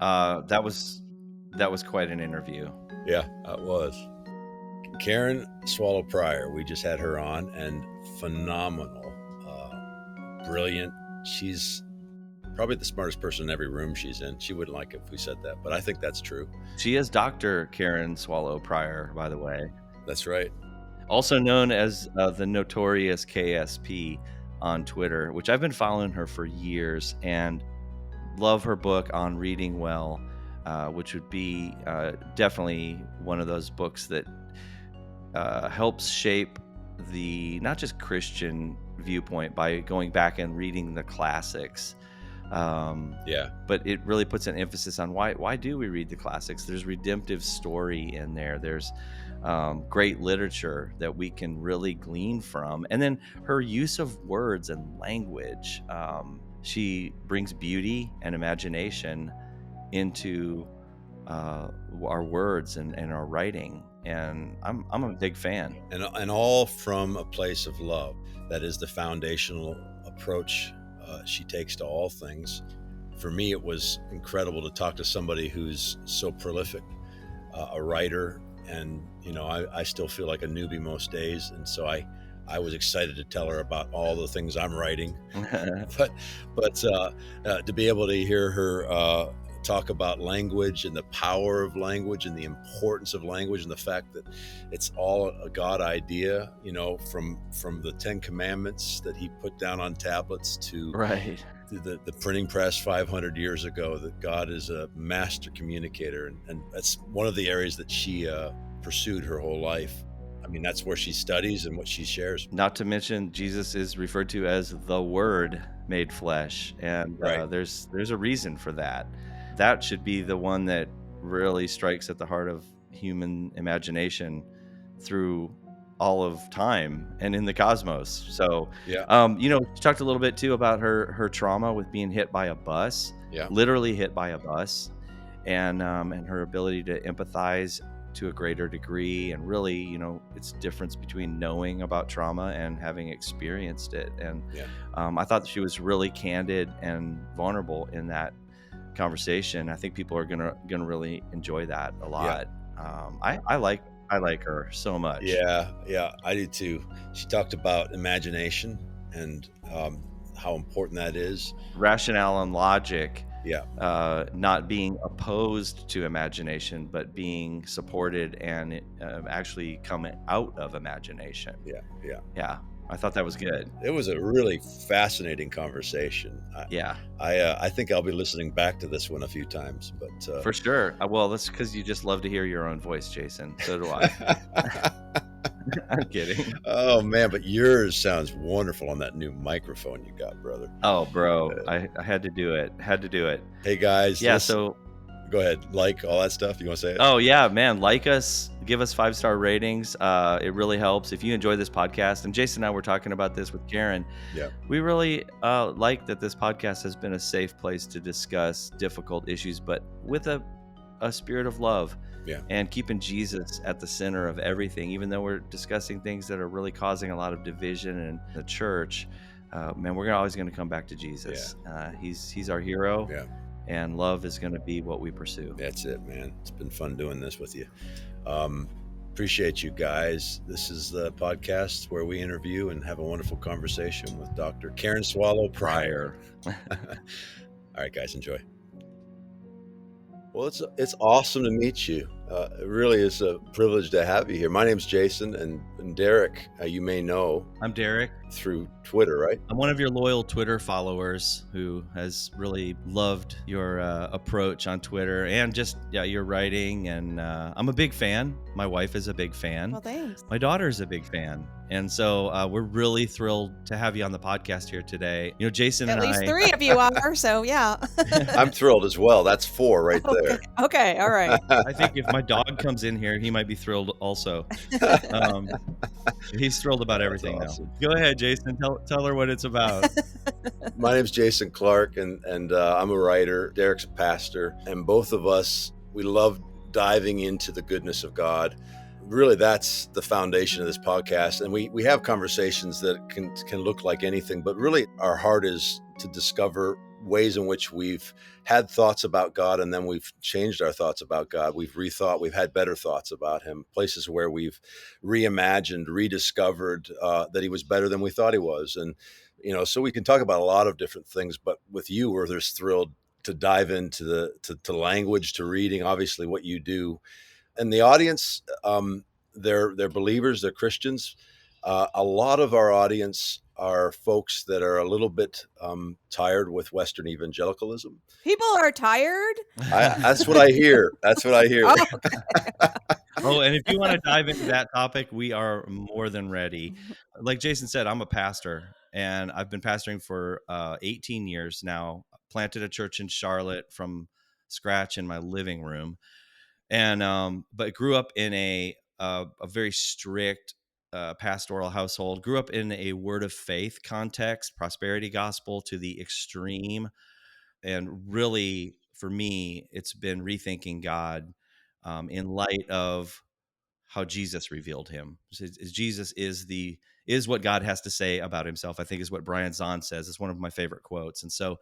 That was quite an interview. Yeah, it was. Karen Swallow Pryor, we just had her on, and phenomenal, brilliant. She's probably the smartest person in every room she's in. She wouldn't like it if we said that, but I think that's true. She is Dr. Karen Swallow Pryor, by the way. That's right. Also known as the notorious KSP on Twitter, which I've been following her for years and love her book on reading well, which would be definitely one of those books that helps shape the not just Christian viewpoint by going back and reading the classics. But it really puts an emphasis on why do we read the classics? There's redemptive story in there. There's great literature that we can really glean from. And then her use of words and language. She brings beauty and imagination into our words and our writing. And I'm a big fan. And all from a place of love. That is the foundational approach she takes to all things. For me, it was incredible to talk to somebody who's so prolific, a writer, and I still feel like a newbie most days, and so I was excited to tell her about all the things I'm writing, but to be able to hear her talk about language and the power of language and the importance of language and the fact that it's all a God idea, from the 10 Commandments that he put down on tablets to Right. the printing press 500 years ago, that God is a master communicator. And that's one of the areas that she pursued her whole life. I mean, that's where she studies and what she shares. Not to mention, Jesus is referred to as the Word made flesh. And Right. there's a reason for that. That should be the one that really strikes at the heart of human imagination through all of time and in the cosmos. So, Yeah. she talked a little bit too about her trauma with being hit by a bus, Yeah. literally hit by a bus, and her ability to empathize to a greater degree. And really, it's difference between knowing about trauma and having experienced it. And I thought she was really candid and vulnerable in that conversation. I think people are gonna really enjoy that a lot. I like her so much. Yeah, I do too. She talked about imagination and how important that is. Rationale and logic. Yeah. Not being opposed to imagination, but being supported and actually coming out of imagination. Yeah. I thought that was good. It was a really fascinating conversation. I think I'll be listening back to this one a few times, but for sure. Well, that's because you just love to hear your own voice, Jason. So do I. I'm kidding. Oh man, but yours sounds wonderful on that new microphone you got, brother. Oh, bro, I had to do it. Hey guys. Yeah. So go ahead, like all that stuff. You want to say it? Oh yeah, man. Like us, give us 5-star ratings. It really helps. If you enjoy this podcast, and Jason and I were talking about this with Karen. Yeah. We really like that this podcast has been a safe place to discuss difficult issues, but with a spirit of love. Yeah. And keeping Jesus at the center of everything, even though we're discussing things that are really causing a lot of division in the church. Man, we're always going to come back to Jesus. He's our hero. Yeah. And love is going to be what we pursue. That's it, man. It's been fun doing this with you. Appreciate you guys. This is the podcast where we interview and have a wonderful conversation with Dr. Karen Swallow Pryor. All right, guys, enjoy. Well, it's awesome to meet you. It really is a privilege to have you here. My name's Jason, and Derek, you may know. I'm Derek. Through Twitter, right? I'm one of your loyal Twitter followers who has really loved your approach on Twitter and just your writing. And I'm a big fan. My wife is a big fan. Well, thanks. My daughter is a big fan. And so we're really thrilled to have you on the podcast here today. Jason and I... At least 3 of you are, so yeah. I'm thrilled as well. That's 4 right there. Okay, all right. I think if my dog comes in here, he might be thrilled also. He's thrilled about everything awesome. Now. Go ahead, Jason. Tell her what it's about. My name's Jason Clark, and I'm a writer. Derek's a pastor. And both of us, we love diving into the goodness of God. Really, that's the foundation of this podcast. And we have conversations that can look like anything, but really our heart is to discover ways in which we've had thoughts about God and then we've changed our thoughts about God. We've rethought, we've had better thoughts about him, places where we've reimagined, rediscovered that he was better than we thought he was. And, so we can talk about a lot of different things, but with you, we're just thrilled to dive into to language, to reading, obviously what you do. And the audience, they're believers, they're Christians. A lot of our audience are folks that are a little bit tired with Western evangelicalism. People are tired? That's what I hear. That's what I hear. Oh, okay. Oh, and if you want to dive into that topic, we are more than ready. Like Jason said, I'm a pastor, and I've been pastoring for 18 years now. Planted a church in Charlotte from scratch in my living room, and but grew up in a very strict pastoral household. Grew up in a word of faith context, prosperity gospel to the extreme, and really, for me, it's been rethinking God in light of how Jesus revealed him. Jesus is what God has to say about himself, I think is what Brian Zahn says. It's one of my favorite quotes. And so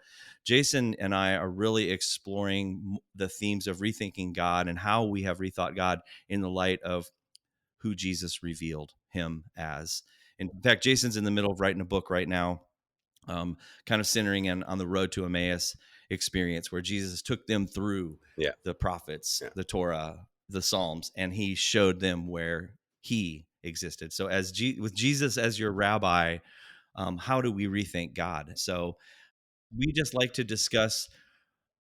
Jason and I are really exploring the themes of rethinking God and how we have rethought God in the light of who Jesus revealed him as. In fact, Jason's in the middle of writing a book right now, kind of centering on the road to Emmaus experience where Jesus took them through the prophets, the Torah, the Psalms, and he showed them where he existed. So with Jesus as your rabbi, how do we rethink God? So we just like to discuss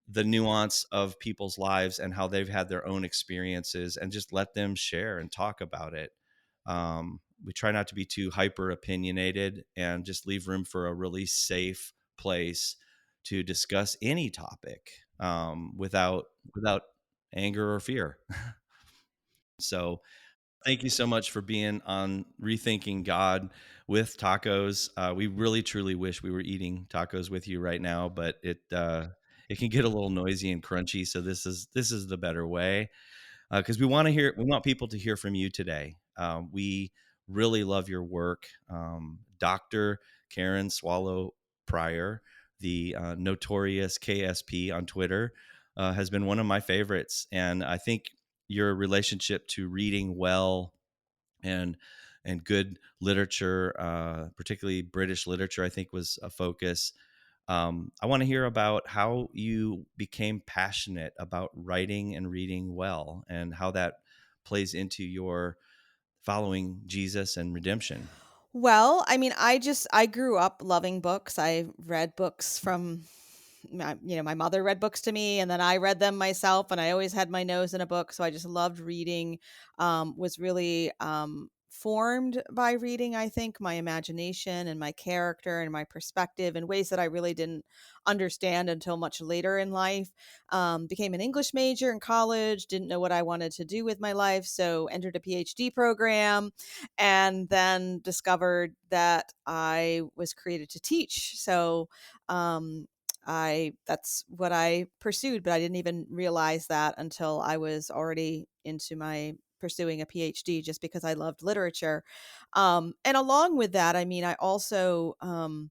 the nuance of people's lives and how they've had their own experiences and just let them share and talk about it. We try not to be too hyper opinionated and just leave room for a really safe place to discuss any topic without anger or fear. So thank you so much for being on Rethinking God with tacos. We really truly wish we were eating tacos with you right now, but it can get a little noisy and crunchy. So this is the better way, because we want people to hear from you today. We really love your work. Dr. Karen Swallow Pryor, the notorious KSP on Twitter, has been one of my favorites. And I think your relationship to reading well and good literature, particularly British literature, I think was a focus. I want to hear about how you became passionate about writing and reading well and how that plays into your following Jesus and redemption. Well, I mean, I grew up loving books. I read books from my mother read books to me, and then I read them myself, and I always had my nose in a book. So I just loved reading. Was really formed by reading, I think, my imagination and my character and my perspective in ways that I really didn't understand until much later in life. Became an English major in college, didn't know what I wanted to do with my life, so entered a PhD program, and then discovered that I was created to teach. So that's what I pursued, but I didn't even realize that until I was already into my pursuing a PhD, just because I loved literature. And along with that, I mean, I also, and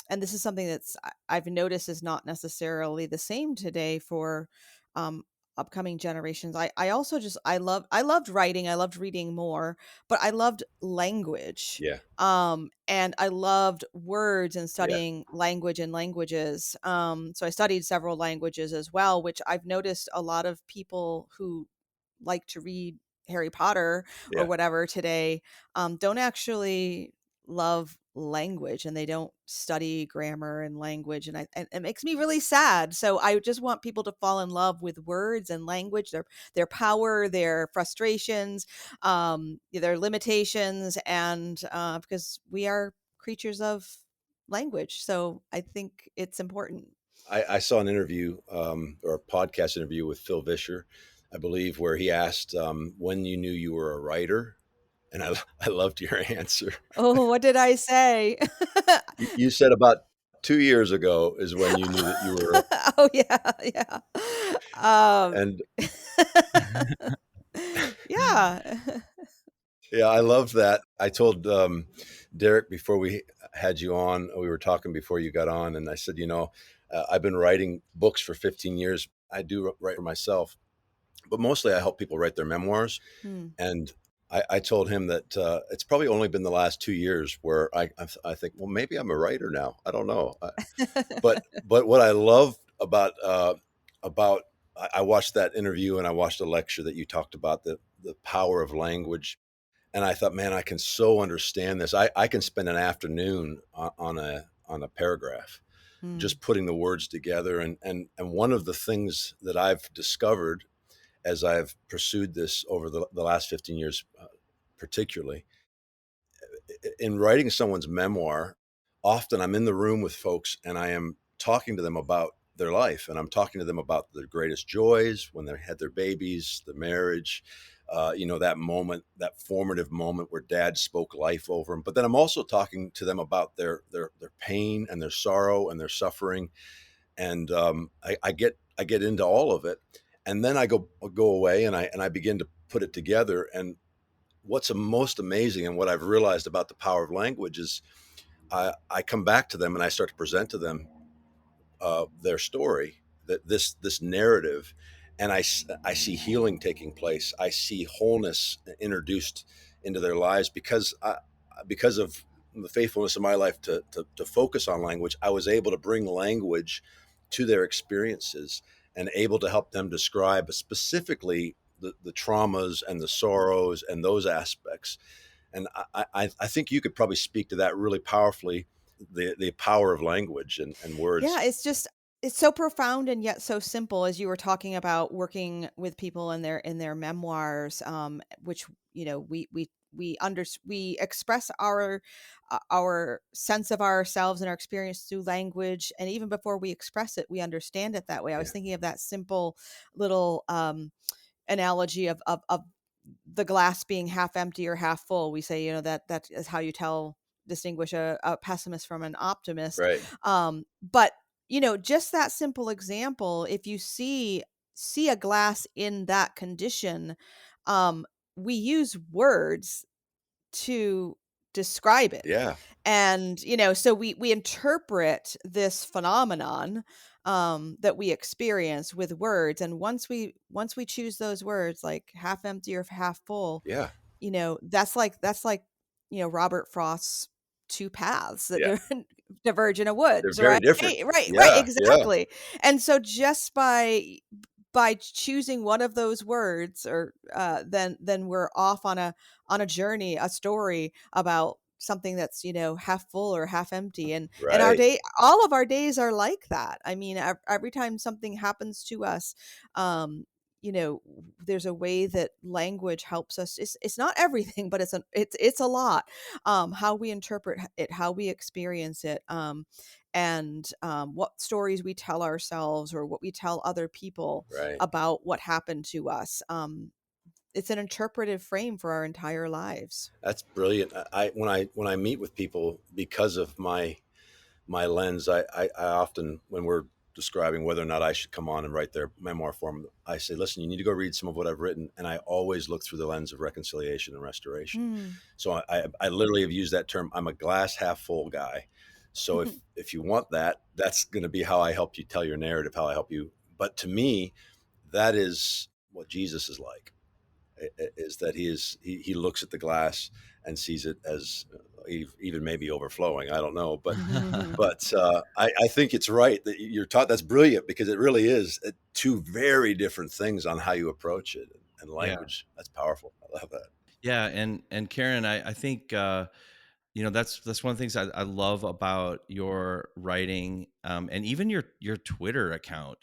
this is something I've noticed is not necessarily the same today for um, upcoming generations. I also I loved writing. I loved reading more, but I loved language. Yeah. And I loved words and studying language and languages. So I studied several languages as well, which I've noticed a lot of people who like to read Harry Potter or whatever today don't actually love language, and they don't study grammar and language, and it makes me really sad. So I just want people to fall in love with words and language, their power, their frustrations, their limitations, and because we are creatures of language, so I think it's important. I saw an interview or a podcast interview with Phil Vischer, I believe, where he asked when you knew you were a writer. And I loved your answer. Oh, what did I say? You said about 2 years ago is when you knew that you were. Oh yeah. And yeah. yeah, I love that. I told Derek before we had you on, we were talking before you got on, and I said, I've been writing books for 15 years. I do write for myself, but mostly I help people write their memoirs. Hmm. And I told him that it's probably only been the last 2 years where I think, well, maybe I'm a writer now. I don't know. But what I love about I watched that interview and I watched a lecture that you talked about the power of language, and I thought, man, I can so understand this. I can spend an afternoon on a paragraph, Hmm. just putting the words together. And one of the things that I've discovered as I've pursued this over the last 15 years, particularly in writing someone's memoir, often I'm in the room with folks and I am talking to them about their life, and I'm talking to them about their greatest joys when they had their babies, the marriage, that moment, that formative moment where dad spoke life over them. But then I'm also talking to them about their pain and their sorrow and their suffering, and I get into all of it, and then I go away and I begin to put it together. And what's most amazing and what I've realized about the power of language is I come back to them and I start to present to them their story, that this narrative, and I see healing taking place. I see wholeness introduced into their lives because of the faithfulness of my life to focus on language. I was able to bring language to their experiences and able to help them describe specifically the traumas and the sorrows and those aspects. And I think you could probably speak to that really powerfully, the power of language and Yeah, words. it's so profound and yet so simple, as you were talking about working with people in their memoirs, which we express our sense of ourselves and our experience through language, and even before we express it, we understand it that way. I was Yeah, thinking of that simple little analogy of the glass being half empty or half full. We say, that is how you distinguish a pessimist from an optimist. right. But just that simple example, if you see a glass in that condition, um, we use words to describe it. Yeah, And so we interpret this phenomenon that we experience with words, and once we choose those words, like half empty or half full, yeah, that's like Robert Frost's two paths that yeah. diverge in a They're woods, very right? different. Right, Yeah, yeah, exactly. And so just by choosing one of those words, or then we're off on a journey, a story about something that's half full or half empty. And right. all of our days are like that. I mean, every time something happens to us, um there's a way that language helps us. It's not everything, but it's a lot. How we interpret it, how we experience it, and what stories we tell ourselves or what we tell other people Right. about what happened to us. It's an interpretive frame for our entire lives. That's brilliant. When I meet with people, because of my lens, I often, when we're describing whether or not I should come on and write their memoir for them, I say, listen, you need to go read some of what I've written. And I always look through the lens of reconciliation and restoration. Mm. So I literally have used that term. I'm a glass half full guy. So if you want that, that's going to be how I help you tell your narrative, how I help you. But to me, that is what Jesus is like, is that he looks at the glass and sees it as even maybe overflowing. I don't know, but I think it's right that you're taught. That's brilliant, because it really is two very different things on how you approach it, and Yeah. language. That's powerful. I love that. Yeah, and Karen, I think that's one of the things I love about your writing, and even your Twitter account.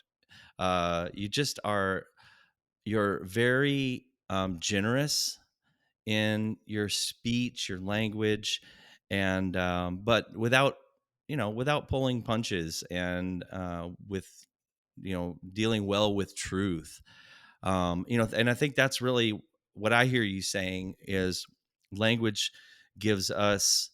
You just you're very generous in your speech, your language, and but without pulling punches, and with dealing well with truth. And I think that's really what I hear you saying is language gives us,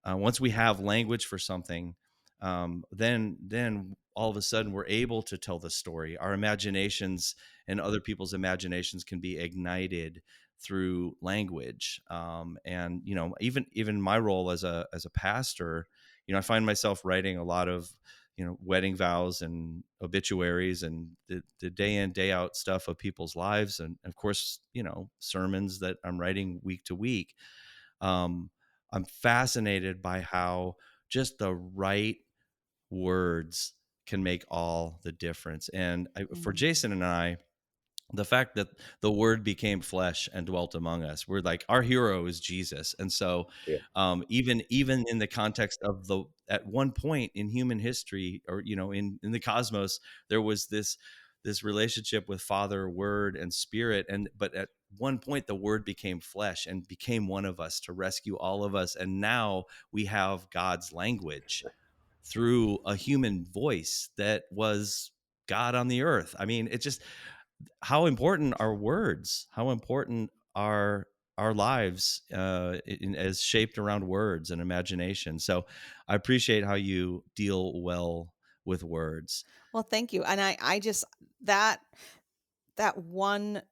once we have language for something, then all of a sudden we're able to tell the story. Our imaginations and other people's imaginations can be ignited through language. And even my role as a pastor, I find myself writing a lot of wedding vows and obituaries and the day in, day out stuff of people's lives. And of course, sermons that I'm writing week to week. I'm fascinated by how just the right words can make all the difference. And for Mm. Jason and I, the fact that the word became flesh and dwelt among us, we're like, our hero is Jesus. And so Yeah. even in the context of at one point in human history, or in the cosmos, there was this relationship with Father, Word, and Spirit. But at one point the word became flesh and became one of us to rescue all of us. And now we have God's language through a human voice that was God on the earth. I mean, it's just, how important are words? How important are our lives as shaped around words and imagination? So I appreciate how you deal well with words. Well, thank you. And I just that that one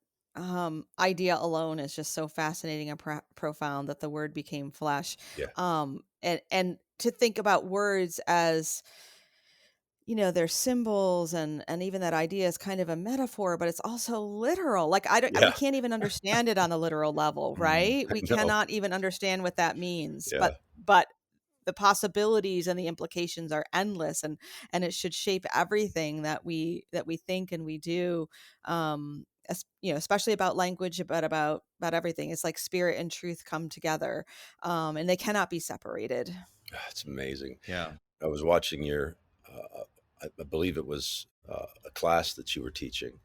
idea alone is just so fascinating and profound, that the word became flesh. Yeah. And to think about words as, they're symbols, and even that idea is kind of a metaphor, but it's also literal. Like, we Yeah. can't even understand it on a literal level, right? I We know. cannot even understand what that means. Yeah. But the possibilities and the implications are endless, and it should shape everything that we think and we do. Especially about language, but about everything. It's like spirit and truth come together, and they cannot be separated. It's amazing. Yeah. I was watching I believe it was a class that you were teaching,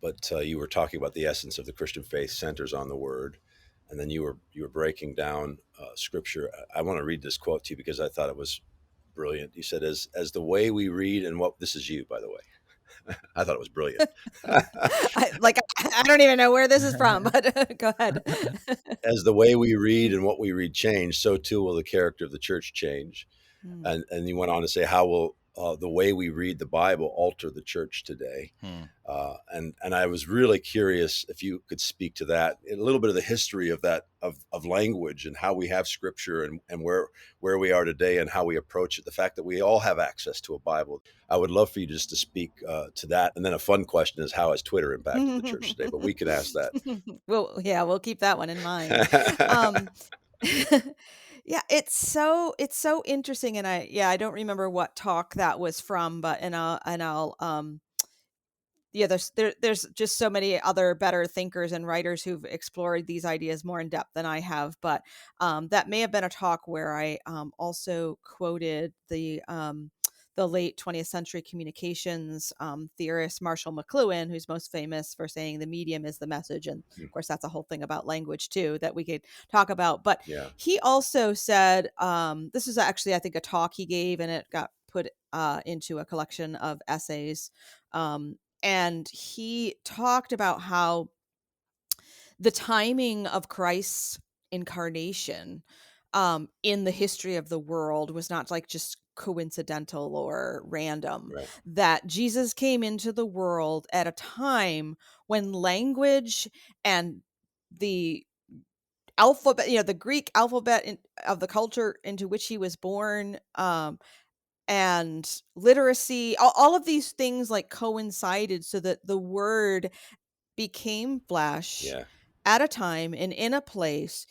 but you were talking about the essence of the Christian faith centers on the Word, and then you were breaking down Scripture. I want to read this quote to you because I thought it was brilliant. You said, "As the way we read and what this is you, by the way." I thought it was brilliant. I don't even know where this is from, but go ahead. As the way we read and what we read change, so too will the character of the church change. Hmm. And you went on to say, how will the way we read the Bible alter the church today? And I was really curious if you could speak to that, a little bit of the history of that, of language and how we have Scripture, and where we are today and how we approach it. The fact that we all have access to a Bible. I would love for you just to speak to that. And then a fun question is, how has Twitter impacted the church today? But we can ask that. Well, yeah, we'll keep that one in mind. Um, yeah, it's so interesting, and I don't remember what talk that was from, but and I'll yeah, there's just so many other better thinkers and writers who've explored these ideas more in depth than I have. But that may have been a talk where I also quoted the late 20th century communications theorist Marshall McLuhan, who's most famous for saying the medium is the message. And of course, that's a whole thing about language too that we could talk about. But Yeah. he also said, this is actually, I think, a talk he gave, and it got put into a collection of essays. And he talked about how the timing of Christ's incarnation in the history of the world was not like just coincidental or random. Right. That Jesus came into the world at a time when language and the alphabet, the Greek alphabet of the culture into which he was born, and literacy, all of these things like coincided so that the word became flesh Yeah. at a time and in a place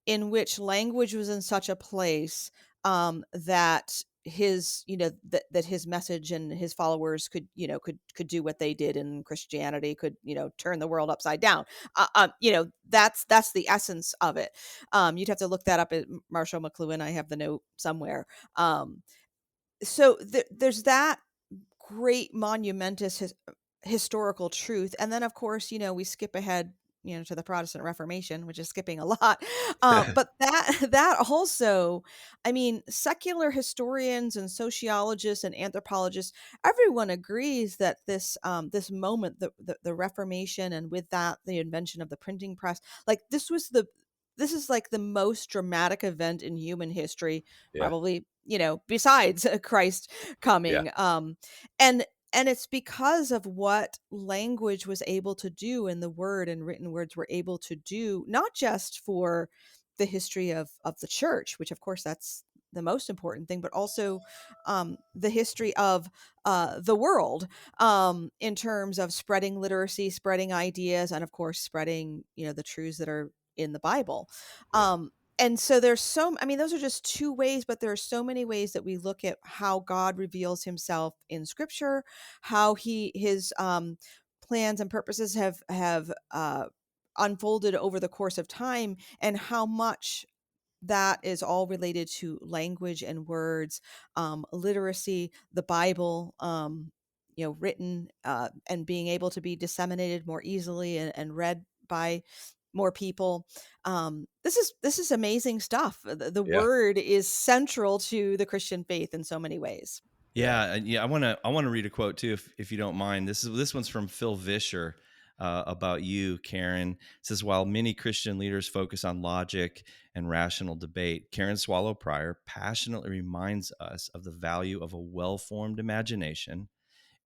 in which language was in such a place that that his message and his followers could do what they did in Christianity, could turn the world upside down. That's the essence of it. You'd have to look that up at Marshall McLuhan. I have the note somewhere. So there's that great monumentous historical truth, and then of course we skip ahead to the Protestant Reformation, which is skipping a lot. But that also, I mean, secular historians and sociologists and anthropologists, everyone agrees that this moment, the Reformation, and with that the invention of the printing press, like this is like the most dramatic event in human history, Yeah. probably, besides Christ Yeah. coming. And it's because of what language was able to do, and the word and written words were able to do, not just for the history of the church, which of course that's the most important thing, but also the history of the world, in terms of spreading literacy, spreading ideas, and of course spreading, the truths that are in the Bible. Yeah. And so there's I mean, those are just two ways, but there are so many ways that we look at how God reveals himself in scripture, how his plans and purposes have unfolded over the course of time, and how much that is all related to language and words, literacy, the Bible, written, and being able to be disseminated more easily and read by more people. This is amazing stuff. The Yeah. word is central to the Christian faith in so many ways. Yeah. Yeah. I wanna read a quote too, if you don't mind. This one's from Phil Vischer, about you, Karen. It says, while many Christian leaders focus on logic and rational debate, Karen Swallow Prior passionately reminds us of the value of a well-formed imagination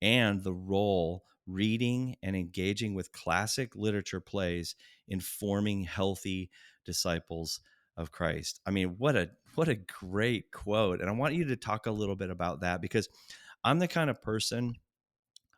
and the role reading and engaging with classic literature plays in forming healthy disciples of Christ. I mean, what a great quote. And I want you to talk a little bit about that, because I'm the kind of person,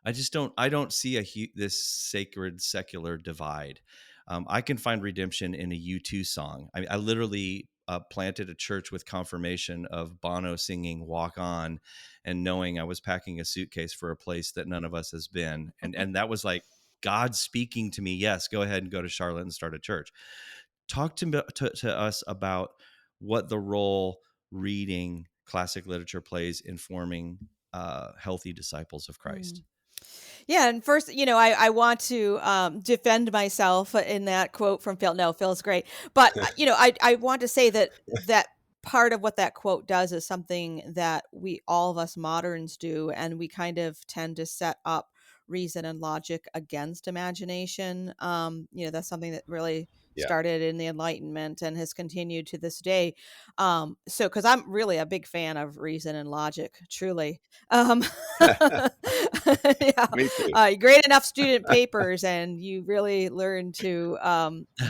I don't see this sacred secular divide. I can find redemption in a U2 song. I literally planted a church with confirmation of Bono singing "Walk On," and knowing I was packing a suitcase for a place that none of us has been, and that was like God speaking to me. Yes, go ahead and go to Charlotte and start a church. Talk to us about what the role reading classic literature plays in forming healthy disciples of Christ. Mm. Yeah, and first, I want to defend myself in that quote from Phil. No, Phil's great, but I want to say that part of what that quote does is something that we all of us moderns do, and we kind of tend to set up reason and logic against imagination. That's something that really Yeah. started in the Enlightenment and has continued to this day. So, because I'm really a big fan of reason and logic, truly. Um, yeah, Me too. great enough student papers, and you really learn to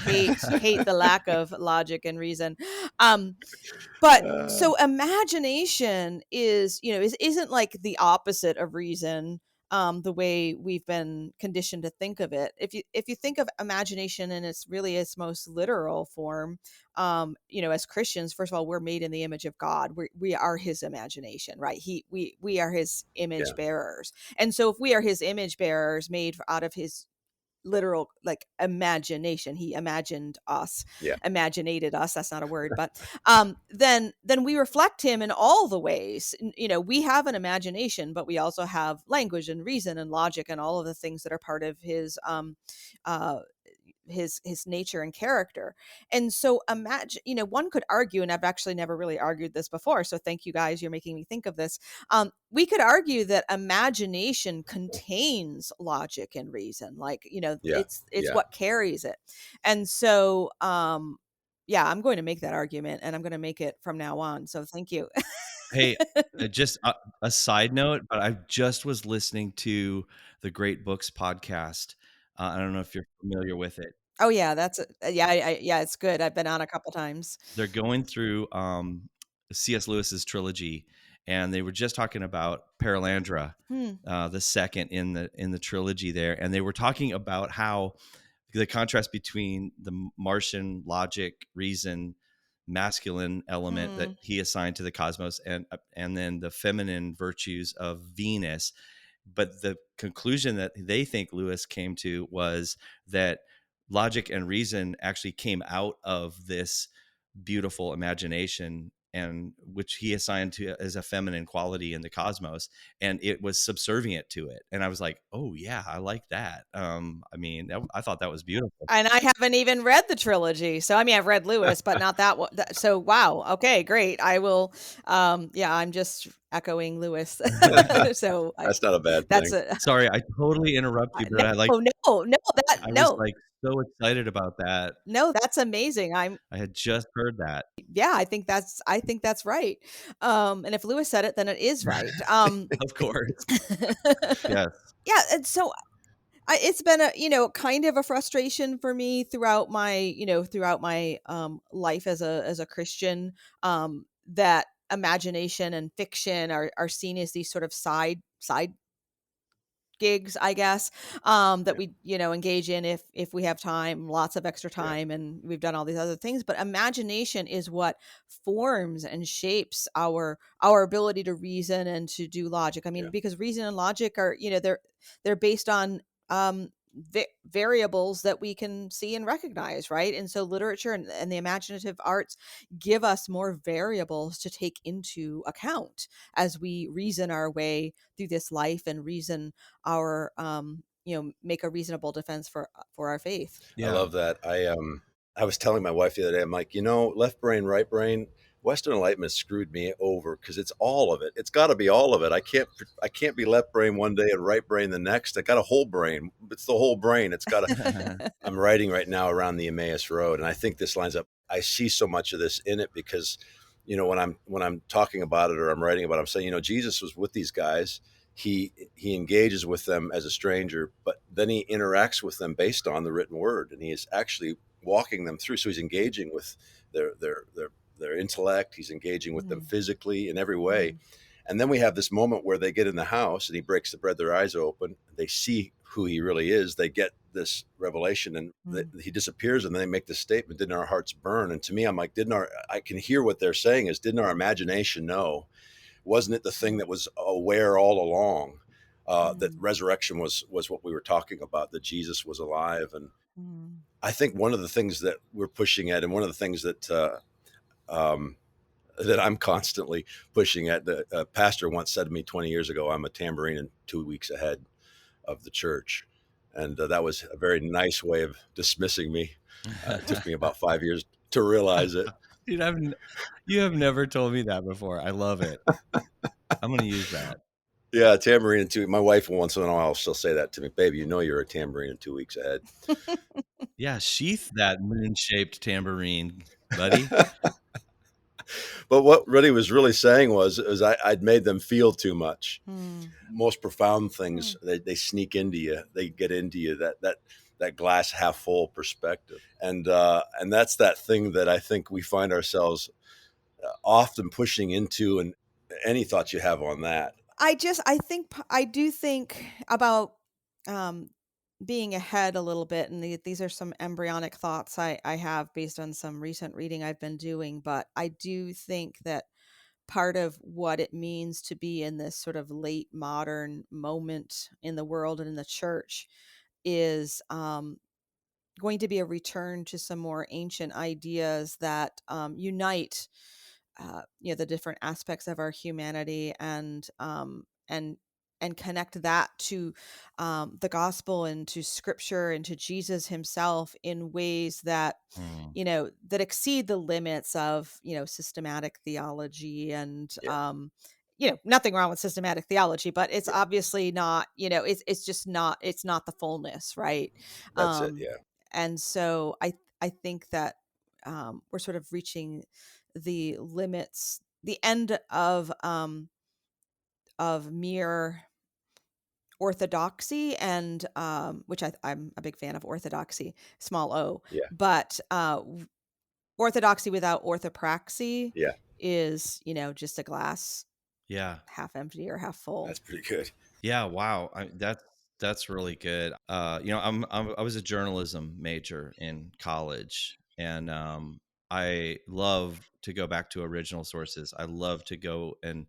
hate the lack of logic and reason. Um, but Uh, so imagination isn't like the opposite of reason, the way we've been conditioned to think of it. If you think of imagination in its most literal form, as Christians, first of all, we're made in the image of God. We are his imagination, right? We are his yeah. image bearers. And so if we are his image bearers made out of his literal, like, imagination, he imagined us, Yeah. imaginated us, that's not a word, but then we reflect him in all the ways. We have an imagination, but we also have language and reason and logic and all of the things that are part of uh his nature and character. And so imagine, one could argue, and I've actually never really argued this before, so thank you guys, you're making me think of this. We could argue that imagination contains logic and reason, like, Yeah. it's Yeah. what carries it. And so yeah, I'm going to make that argument, and I'm going to make it from now on, so thank you. Hey, just a side note, but I just was listening to the Great Books podcast. I don't know if you're familiar with it. Oh yeah, yeah, it's good. I've been on a couple times. They're going through C.S. Lewis's trilogy, and they were just talking about Paralandra, Hmm. the second in the trilogy there, and they were talking about how the contrast between the Martian logic, reason, masculine element that Hmm. he assigned to the cosmos, and then the feminine virtues of Venus. But the conclusion that they think Lewis came to was that logic and reason actually came out of this beautiful imagination, and which he assigned to as a feminine quality in the cosmos, and it was subservient to it. And I was like, oh yeah, I like that. I thought that was beautiful. And I haven't even read the trilogy. So, I mean, I've read Lewis, but not that one. So, wow. Okay, great. I will. Yeah, I'm just echoing Lewis. So, That's not a bad that's thing. a Sorry, I totally interrupt you, but I was no, like so excited about that. no, that's amazing. I had just heard that. Yeah, I think that's right. And if Lewis said it, then it is right. Of course. Yes. Yeah, and so it's been a kind of a frustration for me throughout my life as a Christian, that imagination and fiction are seen as these sort of side gigs, I guess, that Yeah. we, engage in if we have time, lots of extra Yeah. time, and we've done all these other things. But imagination is what forms and shapes our ability to reason and to do logic. I mean, Yeah. because reason and logic are, they're based on variables that we can see and recognize, right? And so literature and the imaginative arts give us more variables to take into account as we reason our way through this life and reason our make a reasonable defense for our faith. I Yeah. love that. I was telling my wife the other day, I'm like, left brain, right brain, Western Enlightenment screwed me over because it's all of it. It's got to be all of it. I can't be left brain one day and right brain the next. I got a whole brain. It's the whole brain. It's got to. I'm writing right now around the Emmaus Road, and I think this lines up. I see so much of this in it because, when I'm talking about it or I'm writing about it, I'm saying, Jesus was with these guys. He engages with them as a stranger, but then he interacts with them based on the written word, and he is actually walking them through. So he's engaging with their intellect. He's engaging with them Mm, physically in every way. mm, And then we have this moment where they get in the house and he breaks the bread, their eyes open. They see who he really is. They get this revelation and mm, he disappears and then they make this statement, didn't our hearts burn? And to me, I'm like, I can hear what they're saying is, didn't our imagination know? Wasn't it the thing that was aware all along? That mm, resurrection was what we were talking about, that Jesus was alive. And mm. I think one of the things that we're pushing at, and one of the things um, that I'm constantly pushing at. The pastor once said to me 20 years ago, I'm a tambourine and 2 weeks ahead of the church. And that was a very nice way of dismissing me. It took me about 5 years to realize it. Dude, you have never told me that before. I love it. I'm going to use that. Yeah, tambourine and two. My wife, once in a while, she'll say that to me, baby, you're a tambourine and 2 weeks ahead. Yeah, sheath that moon-shaped tambourine, buddy. But what he was really saying was I'd made them feel too much. Mm, Most profound things, mm. they sneak into you. They get into you, that glass half full perspective. And that's that thing that I think we find ourselves often pushing into. And any thoughts you have on that? I do think about um, being ahead a little bit, and these are some embryonic thoughts I have based on some recent reading I've been doing. But I do think that part of what it means to be in this sort of late modern moment in the world and in the church is going to be a return to some more ancient ideas that unite the different aspects of our humanity and and connect that to the gospel and to scripture and to Jesus himself in ways that Mm, that exceed the limits of systematic theology and Yeah, nothing wrong with systematic theology, but it's yeah, obviously not, it's just not, it's not the fullness, right? that's it. um Yeah, and so I think that we're sort of reaching the limits, the end of mere orthodoxy, and which I'm a big fan of orthodoxy, small o, yeah, but orthodoxy without orthopraxy yeah. is, just a glass yeah. half empty or half full. That's pretty good. Yeah, wow. That's really good. I was a journalism major in college, and I love to go back to original sources. I love to go and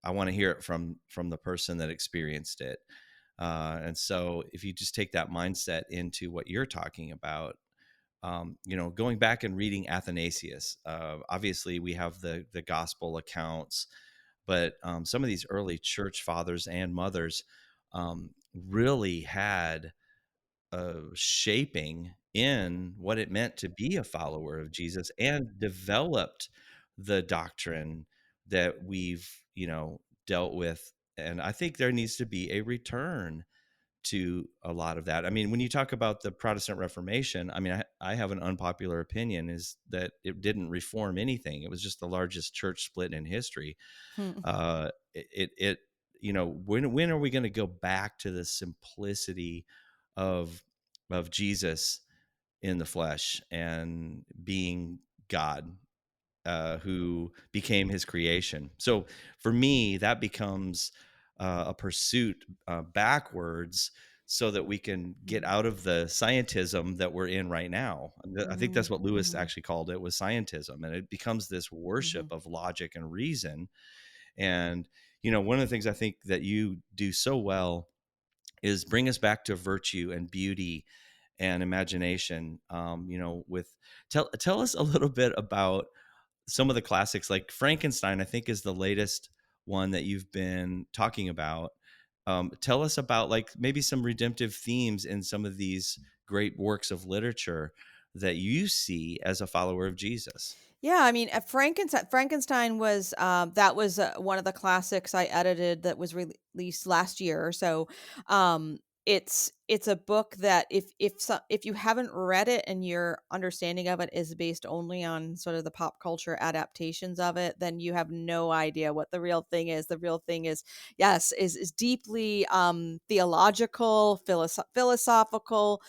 I want to hear it from the person that experienced it. And so if you just take that mindset into what you're talking about, going back and reading Athanasius, obviously we have the gospel accounts, but some of these early church fathers and mothers really had a shaping in what it meant to be a follower of Jesus and developed the doctrine that we've, dealt with. And I think there needs to be a return to a lot of that. I mean, when you talk about the Protestant Reformation, I mean, I have an unpopular opinion is that it didn't reform anything. It was just the largest church split in history. Hmm. It when are we going to go back to the simplicity of Jesus in the flesh and being God? who became his creation. So for me, that becomes a pursuit backwards, so that we can get out of the scientism that we're in right now. I think that's what Lewis actually called it, was scientism, and it becomes this worship of logic and reason. And one of the things I think that you do so well is bring us back to virtue and beauty and imagination. With tell us a little bit about some of the classics, like Frankenstein, I think is the latest one that you've been talking about. Tell us about, like, maybe some redemptive themes in some of these great works of literature that you see as a follower of Jesus. Yeah, I mean, Frankenstein was that was one of the classics I edited that was released last year. So, it's a book that if you haven't read it and your understanding of it is based only on sort of the pop culture adaptations of it, then you have no idea what the real thing is. The real thing is, yes, is deeply theological, philosophical.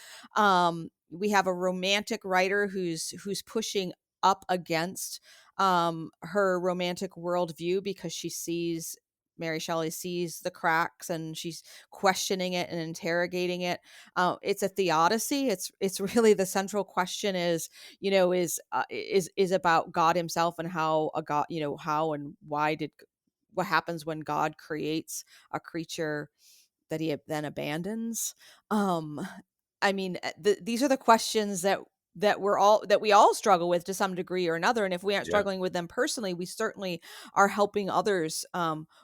We have a romantic writer who's pushing up against her romantic worldview, because Mary Shelley sees the cracks and she's questioning it and interrogating it. It's a theodicy. It's really, the central question is about God himself, and how a God, how and why what happens when God creates a creature that he then abandons. Um, I mean, these are the questions that we all struggle with to some degree or another. And if we aren't Yeah. struggling with them personally, we certainly are helping others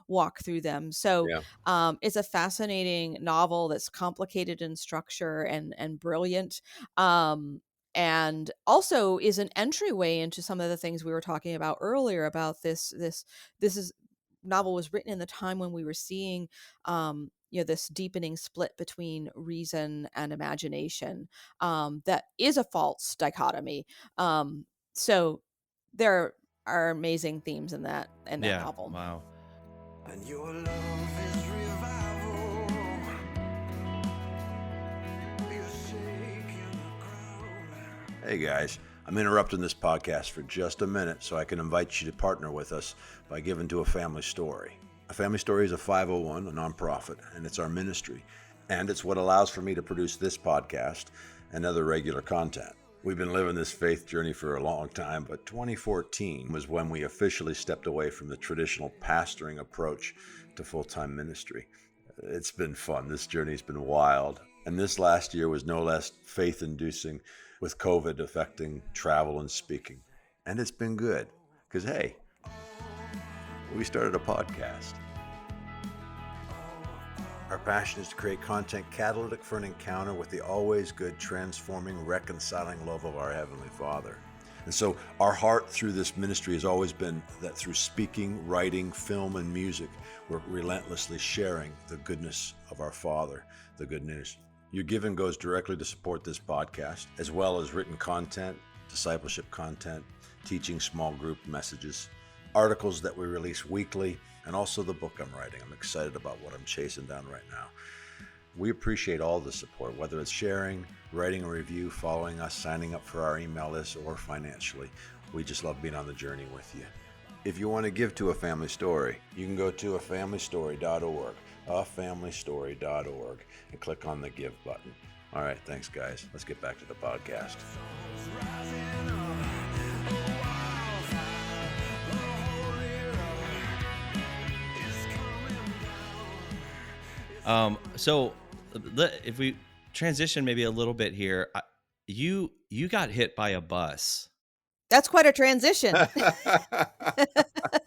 walk through them. So Yeah. it's a fascinating novel that's complicated in structure and brilliant. And also is an entryway into some of the things we were talking about earlier about this novel was written in the time when we were seeing this deepening split between reason and imagination, that is a false dichotomy. So there are amazing themes in that Yeah. novel. Wow. And your love is revival. You're shaking the ground. Hey guys, I'm interrupting this podcast for just a minute so I can invite you to partner with us by giving to A Family Story. A Family Story is a 501, a nonprofit, and it's our ministry. And it's what allows for me to produce this podcast and other regular content. We've been living this faith journey for a long time, but 2014 was when we officially stepped away from the traditional pastoring approach to full-time ministry. It's been fun. This journey's been wild. And this last year was no less faith-inducing, with COVID affecting travel and speaking. And it's been good, because hey, we started a podcast. Our passion is to create content catalytic for an encounter with the always good, transforming, reconciling love of our Heavenly Father. And so our heart through this ministry has always been that through speaking, writing, film, and music, we're relentlessly sharing the goodness of our Father, the good news. Your giving goes directly to support this podcast, as well as written content, discipleship content, teaching small group messages, articles that we release weekly, and also the book I'm writing. I'm excited about what I'm chasing down right now. We appreciate all the support, whether it's sharing, writing a review, following us, signing up for our email list, or financially. We just love being on the journey with you. If you want to give to A Family Story, you can go to afamilystory.org, afamilystory.org, and click on the Give button. All right, thanks, guys. Let's get back to the podcast. So if we transition maybe a little bit here, you got hit by a bus. That's quite a transition.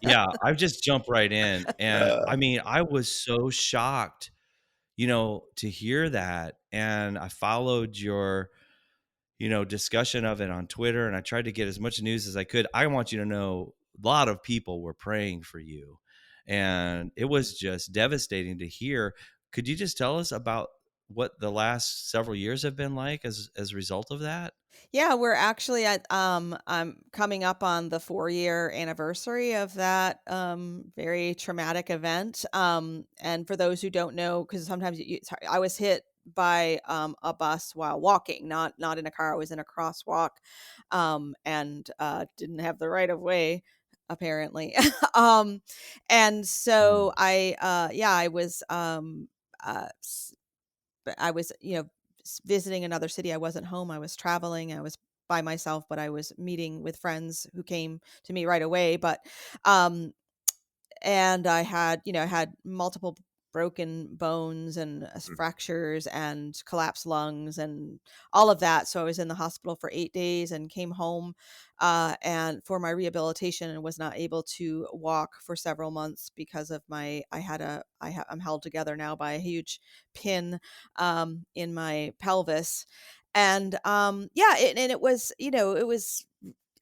Yeah, I've just jumped right in. And I mean, I was so shocked, to hear that. And I followed your, discussion of it on Twitter, and I tried to get as much news as I could. I want you to know, a lot of people were praying for you, and it was just devastating to hear. Could you just tell us about what the last several years have been like as a result of that? Yeah, we're actually I'm coming up on the 4-year anniversary of that very traumatic event. And for those who don't know, because sometimes I was hit by a bus while walking, not in a car. I was in a crosswalk, and didn't have the right of way, apparently. um, and Mm. so I was I was, visiting another city. I wasn't home. I was traveling. I was by myself, but I was meeting with friends who came to me right away. But um, and I had multiple broken bones and fractures and collapsed lungs and all of that. So I was in the hospital for 8 days and came home and for my rehabilitation, and was not able to walk for several months because of I'm held together now by a huge pin in my pelvis. And and it was, it was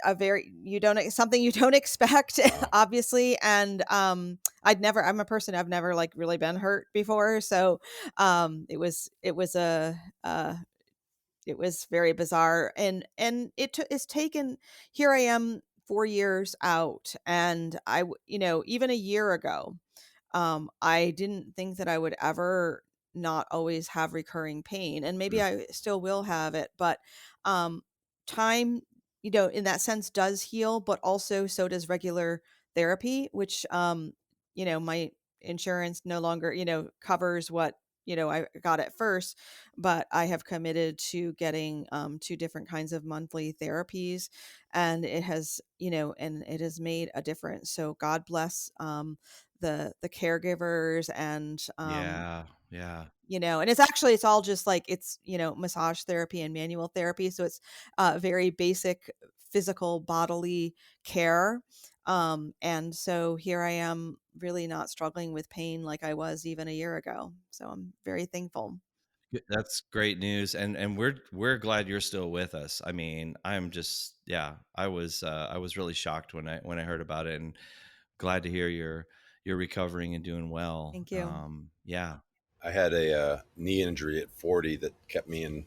a very something you don't expect, Wow. obviously. And I'm a person, I've never like really been hurt before, so uh it was very bizarre. And it's taken, here I am 4 years out, and even a year ago, I didn't think that I would ever not always have recurring pain, and maybe Mm. I still will have it, but um, time, in that sense, does heal, but also so does regular therapy, which my insurance no longer, covers what I got at first, but I have committed to getting two different kinds of monthly therapies, and it has made a difference. So God bless the caregivers, and Yeah, yeah. and it's all just like, it's massage therapy and manual therapy, so it's very basic physical bodily care. And so here I am, really not struggling with pain like I was even a year ago, so I'm very thankful. That's great news, and we're glad you're still with us. I mean, I'm just yeah, I was really shocked when I heard about it, and glad to hear you're recovering and doing well. Thank you. Yeah. I had a knee injury at 40 that kept me in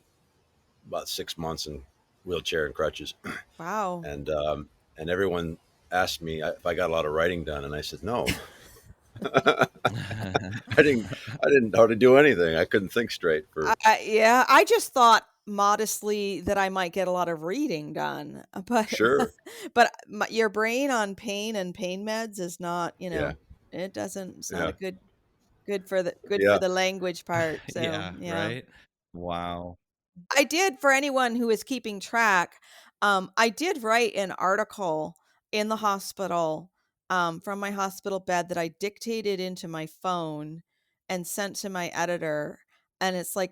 about 6 months in wheelchair and crutches, Wow. and and everyone asked me if I got a lot of writing done, and I said no. I didn't hardly do anything. I couldn't think straight for Yeah, I just thought modestly that I might get a lot of reading done, but sure. your brain on pain and pain meds is not, Yeah, it's not yeah, a good for yeah. the language part. So Yeah, yeah. right? Wow. I did, for anyone who is keeping track, I did write an article in the hospital, from my hospital bed, that I dictated into my phone and sent to my editor. And it's I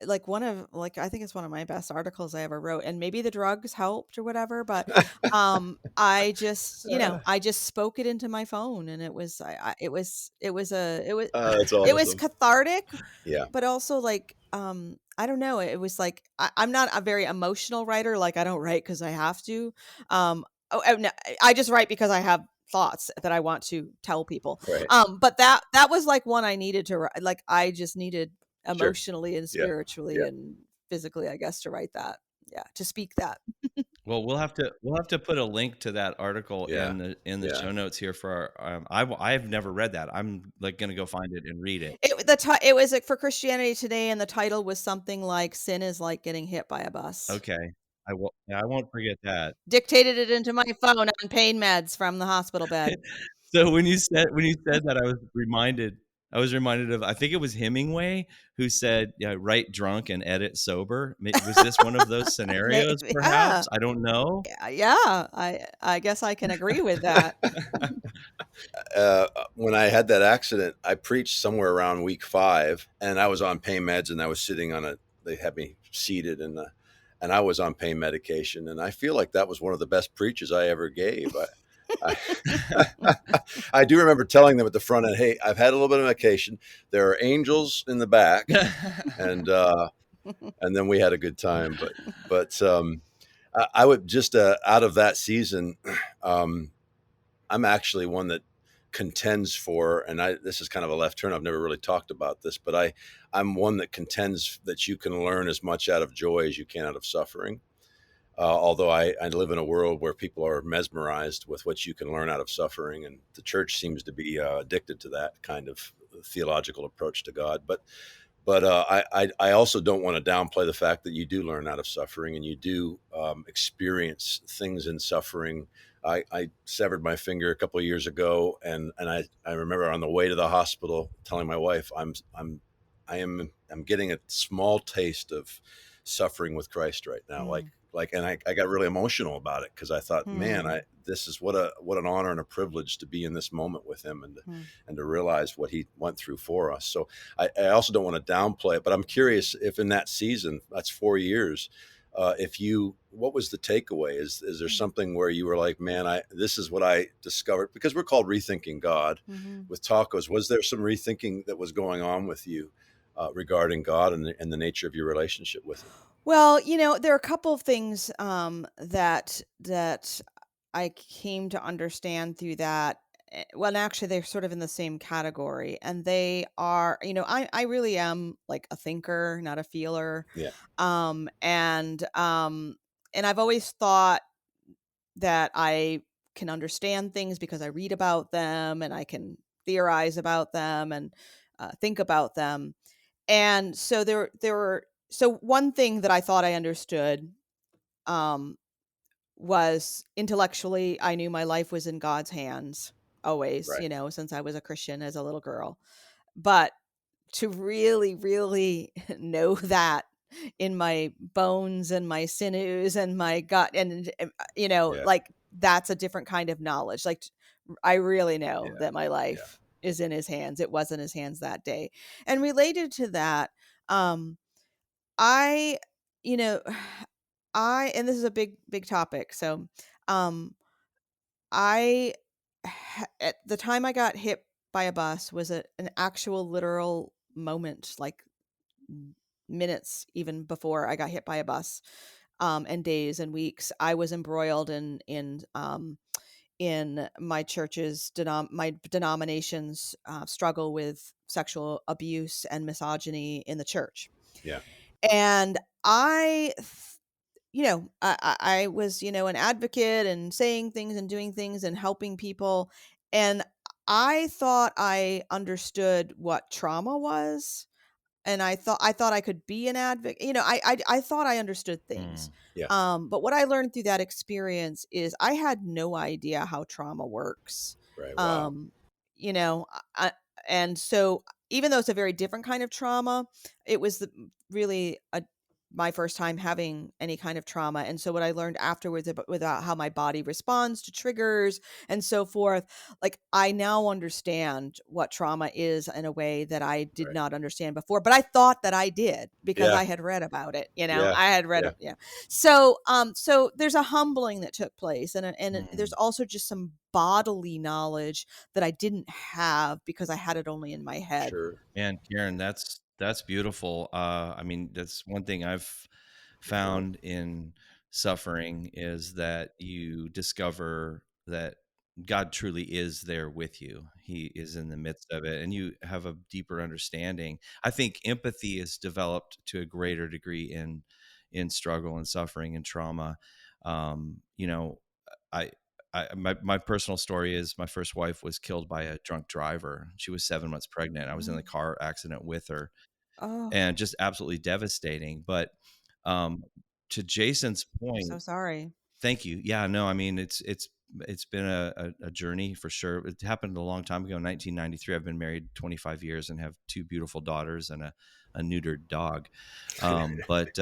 think it's one of my best articles I ever wrote, and maybe the drugs helped or whatever, but I just, I just spoke it into my phone, and it was I That's it was awesome. cathartic, Yeah, but also like, I don't know, it was like, I'm not a very emotional writer. Like, I don't write because I have to. No, I just write because I have thoughts that I want to tell people. right. But that was like one I needed to write. Like, I just needed Sure. emotionally and Yeah, spiritually yeah, and physically, I guess, to write that. Yeah, to speak that. Well, we'll have to put a link to that article yeah, in the yeah. show notes here for our I've never read that. I'm like going to go find it and read it. It was like for Christianity Today, and the title was something like "Sin is like getting hit by a bus." Okay. I won't forget that. Dictated it into my phone on pain meds from the hospital bed. So when you said that, I was reminded of, I think it was Hemingway who said, yeah, write drunk and edit sober. Was this one of those scenarios Yeah. perhaps? I don't know. Yeah, I guess I can agree with that. When I had that accident, I preached somewhere around week 5, and I was on pain meds, and I was sitting on a. They had me seated, and I was on pain medication, and I feel like that was one of the best preaches I ever gave. I do remember telling them at the front end, "Hey, I've had a little bit of medication. There are angels in the back," and then we had a good time. But I would just out of that season. I'm actually one that contends for, and this is kind of a left turn. I've never really talked about this, but I'm one that contends that you can learn as much out of joy as you can out of suffering. Although I live in a world where people are mesmerized with what you can learn out of suffering, and the church seems to be addicted to that kind of theological approach to God. But I also don't want to downplay the fact that you do learn out of suffering, and you do experience things in suffering. I severed my finger a couple of years ago, and I remember on the way to the hospital telling my wife, I'm getting a small taste of suffering with Christ right now. Mm. And I got really emotional about it, because I thought, man, Hmm. this is what an honor and a privilege to be in this moment with him, Hmm. and to realize what he went through for us. So I also don't want to downplay it, but I'm curious if in that season, that's 4 years, what was the takeaway? Is there something where you were like, man, this is what I discovered, because we're called Rethinking God Hmm. with tacos. Was there some rethinking that was going on with you regarding God and the nature of your relationship with him? Well, there are a couple of things that I came to understand through that. Well, and actually, they're sort of in the same category, and they are, I really am like a thinker, not a feeler, Yeah, um, and um, and I've always thought that I can understand things because I read about them and I can theorize about them and think about them. And so there were so one thing that I thought I understood um, was intellectually, I knew my life was in God's hands always, right. since I was a Christian as a little girl. But to really, really know that in my bones and my sinews and my gut, and Yeah, like that's a different kind of knowledge. Like I really know yeah, that my yeah, life is in his hands. It was in his hands that day. And related to that, um, I, you know, and this is a big topic. So, um, at the time I got hit by a bus was an actual literal moment, like minutes even before I got hit by a bus, and days and weeks. I was embroiled in my my denomination's struggle with sexual abuse and misogyny in the church. yeah. And I was, an advocate and saying things and doing things and helping people. And I thought I understood what trauma was. And I thought I could be an advocate. I thought I understood things. Mm. Yeah. But what I learned through that experience is I had no idea how trauma works. Right. Wow. Um, you know, I, and so even though it's a very different kind of trauma, it was really my first time having any kind of trauma. And so what I learned afterwards about how my body responds to triggers and so forth, like I now understand what trauma is in a way that I did Right. not understand before, but I thought that I did because Yeah. I had read about it. Yeah. I had read Yeah. it. Yeah. So there's a humbling that took place, there's Mm. also just some bodily knowledge that I didn't have because I had it only in my head. Sure. Man, Karen, that's beautiful. I mean, that's one thing I've Uh-huh. found in suffering is that you discover that God truly is there with you. He is in the midst of it, and you have a deeper understanding. I think empathy is developed to a greater degree in struggle and suffering and trauma. You know, I my personal story is my first wife was killed by a drunk driver. She was 7 months pregnant. I was in the Mm. car accident with her, Oh, and just absolutely devastating. But um, to Jason's I'm so point, sorry. thank you. Yeah, no, I mean it's been a journey for sure. It happened a long time ago, 1993. I've been married 25 years and have two beautiful daughters and a neutered dog. But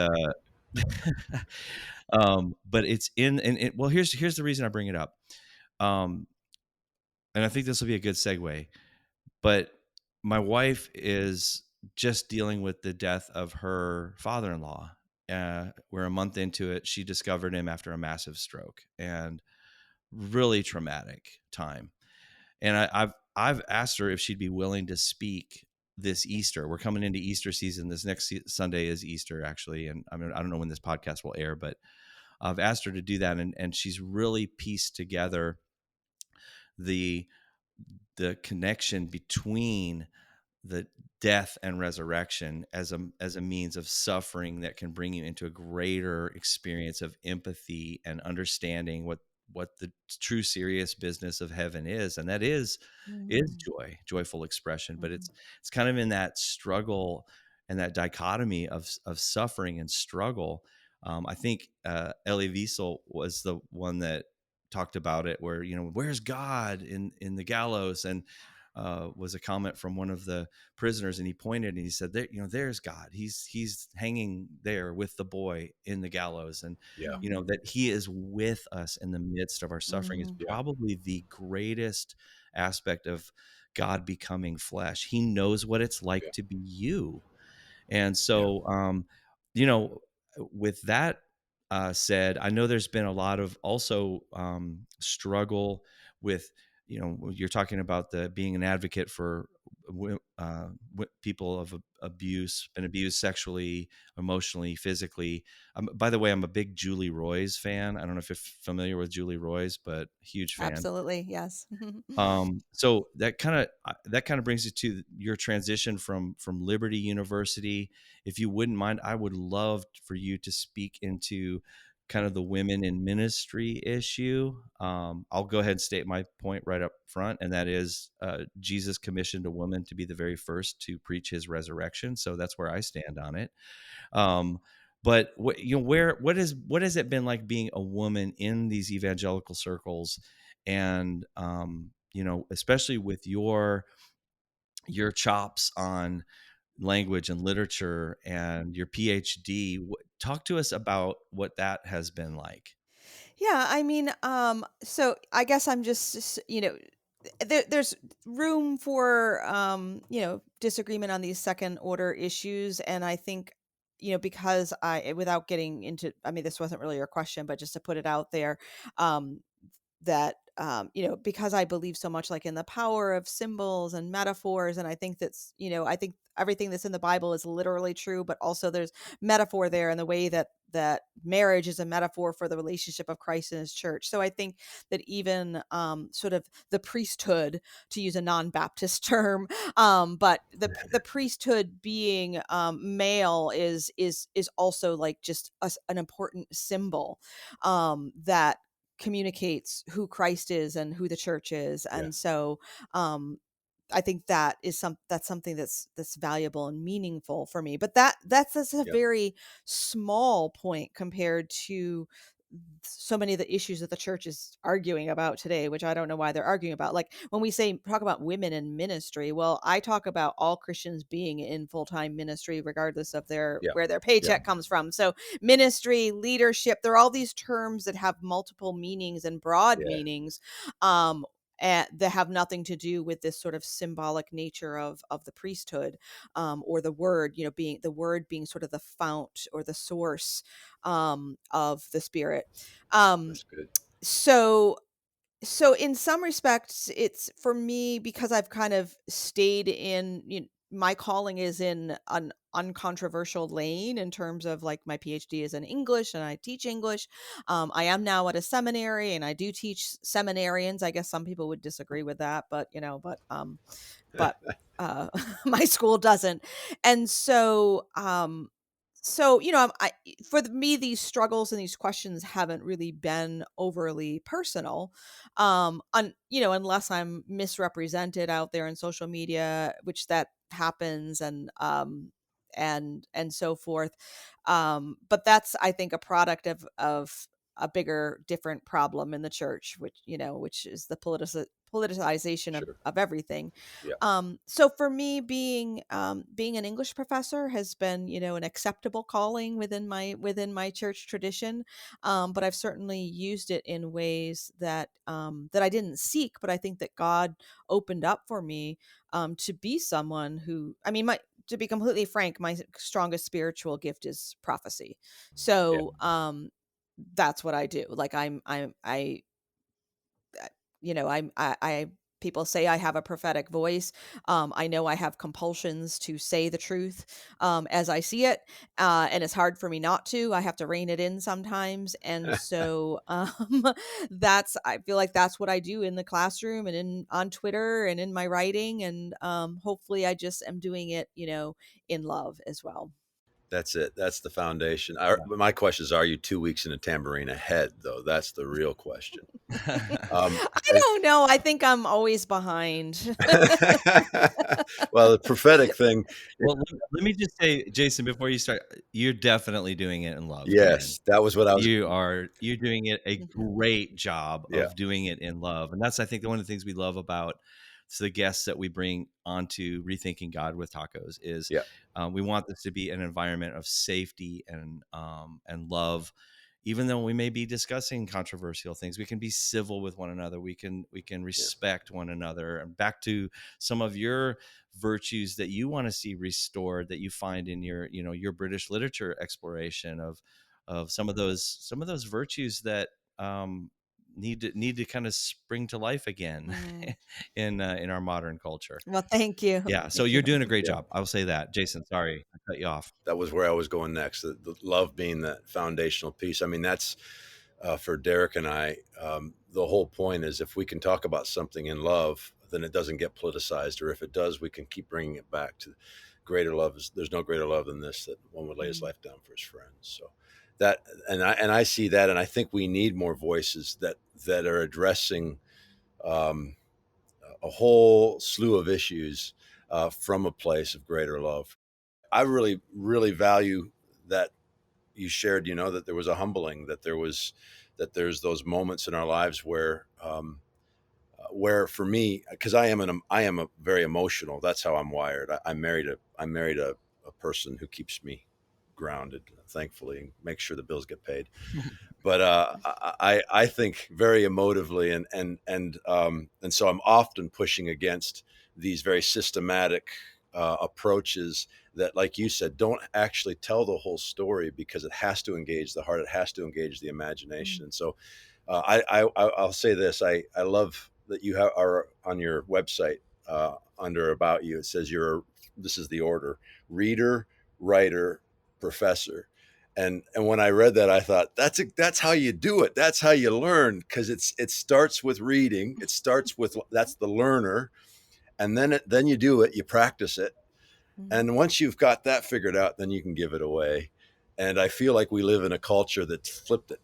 but it's in and it, well, here's the reason I bring it up. Um, and I think this will be a good segue. But my wife is just dealing with the death of her father-in-law. We're a month into it. She discovered him after a massive stroke and really traumatic time. And I've asked her if she'd be willing to speak this Easter. We're coming into Easter season. This next Sunday is Easter, actually, and I mean I don't know when this podcast will air, but I've asked her to do that, and she's really pieced together the the connection between the death and resurrection as a means of suffering that can bring you into a greater experience of empathy and understanding what the true serious business of heaven is, and that is Mm. joyful expression. But Mhm. it's kind of in that struggle and that dichotomy of suffering and struggle. I think Elie Wiesel was the one that talked about it, where, where's God in the gallows? And was a comment from one of the prisoners, and he pointed and he said, there, there's God. He's hanging there with the boy in the gallows, and Yeah. that he is with us in the midst of our suffering is Yeah. probably the greatest aspect of God becoming flesh. He knows what it's like Yeah. to be you. And Yeah. so, you know, with that said, I know there's been a lot of also struggle with, you're talking about the being an advocate for people of abuse, been abused sexually, emotionally, physically. By the way, I'm a big Julie Roys fan. I don't know if you're familiar with Julie Roys, but huge fan. Absolutely, yes. So that kind of brings you to your transition from Liberty University. If you wouldn't mind, I would love for you to speak into kind of the women in ministry issue. I'll go ahead and state my point right up front, and that is Jesus commissioned a woman to be the very first to preach his resurrection. So that's where I stand on it. But what has it been like being a woman in these evangelical circles, and especially with your chops on language and literature and your PhD? Talk to us about what that has been like. Yeah, I mean, so I guess I'm just, there's room for, disagreement on these second order issues. And I think, because without getting into, I mean, this wasn't really your question, but just to put it out there, um, that because I believe so much like in the power of symbols and metaphors, and I think I think everything that's in the Bible is literally true, but also there's metaphor there in the way that marriage is a metaphor for the relationship of Christ and his church. So I think that even sort of the priesthood, to use a non-Baptist term, but the priesthood being male is also like just an important symbol that communicates who Christ is and who the church is. Yeah. And so I think that's something that's valuable and meaningful for me. But that's a Yeah. very small point compared to so many of the issues that the church is arguing about today, which I don't know why they're arguing about. Like when we talk about women in ministry, well, I talk about all Christians being in full-time ministry, regardless of Yeah. where their Yeah. paycheck comes from. So ministry, leadership, there are all these terms that have multiple meanings and broad Yeah. meanings. And that have nothing to do with this sort of symbolic nature of the priesthood, or the word, being the word being sort of the fount or the source of the Spirit. Um, That's good. so in some respects, it's for me because I've kind of stayed in, my calling is in an uncontroversial lane in terms of like my PhD is in English and I teach English. I am now at a seminary and I do teach seminarians. I guess some people would disagree with that, but my school doesn't. And so for me, these struggles and these questions haven't really been overly personal, unless I'm misrepresented out there in social media, which that happens, and so forth. But that's, I think, a product of a bigger, different problem in the church, which is the politicization Sure. of everything. Yeah. So for me, being an English professor has been, an acceptable calling within my church tradition. But I've certainly used it in ways that I didn't seek, but I think that God opened up for me to be someone who, I mean, to be completely frank, my strongest spiritual gift is prophecy. Yeah. So that's what I do. Like I people say I have a prophetic voice. I know I have compulsions to say the truth as I see it, and it's hard for me not to. I have to rein it in sometimes, and so I feel like that's what I do in the classroom and on Twitter and in my writing, and hopefully I just am doing it, in love as well. That's it. That's the foundation. But my question is, are you 2 weeks in a tambourine ahead, though? That's the real question. I don't know. I think I'm always behind. Well, the prophetic thing, Well, let me just say, Jason, before you start, you're definitely doing it in love, man. yes, that was what I was. You're doing it a great job Yeah. of doing it in love. And that's, I think, one of the things we love about the guests that we bring onto Rethinking God with Tacos is Yeah. we want this to be an environment of safety and love. Even though we may be discussing controversial things, we can be civil with one another. We can respect one another. And back to some of your virtues that you want to see restored, that you find in your, you know, your British literature exploration of some of those virtues that need to kind of spring to life again in our modern culture. Well, thank you. Yeah, so Thank you're you. doing a great job. I'll say that. Jason, sorry I cut you off. That was where I was going next. The love being that foundational piece. I mean, that's for Derek and I. The whole point is, if we can talk about something in love, then it doesn't get politicized, or if it does, we can keep bringing it back to greater love. There's no greater love than this, that one would lay his life down for his friends. So that, and I see that, and I think we need more voices that are addressing a whole slew of issues from a place of greater love. I really, really value that you shared, you know, that there was a humbling, that there's those moments in our lives where for me, because I am a very emotional. That's how I'm wired. I married a person who keeps me grounded, thankfully, and make sure the bills get paid. But I think very emotively, and so I'm often pushing against these very systematic approaches that, like you said, don't actually tell the whole story, because it has to engage the heart, it has to engage the imagination. And so I'll say this: I love that you are on your website under About You. It says this is the order: reader, writer, professor. And when I read that, I thought that's how you do it. That's how you learn, because it starts with reading. It starts with, that's the learner, and then you do it, you practice it, and once you've got that figured out, then you can give it away. And I feel like we live in a culture that's flipped it.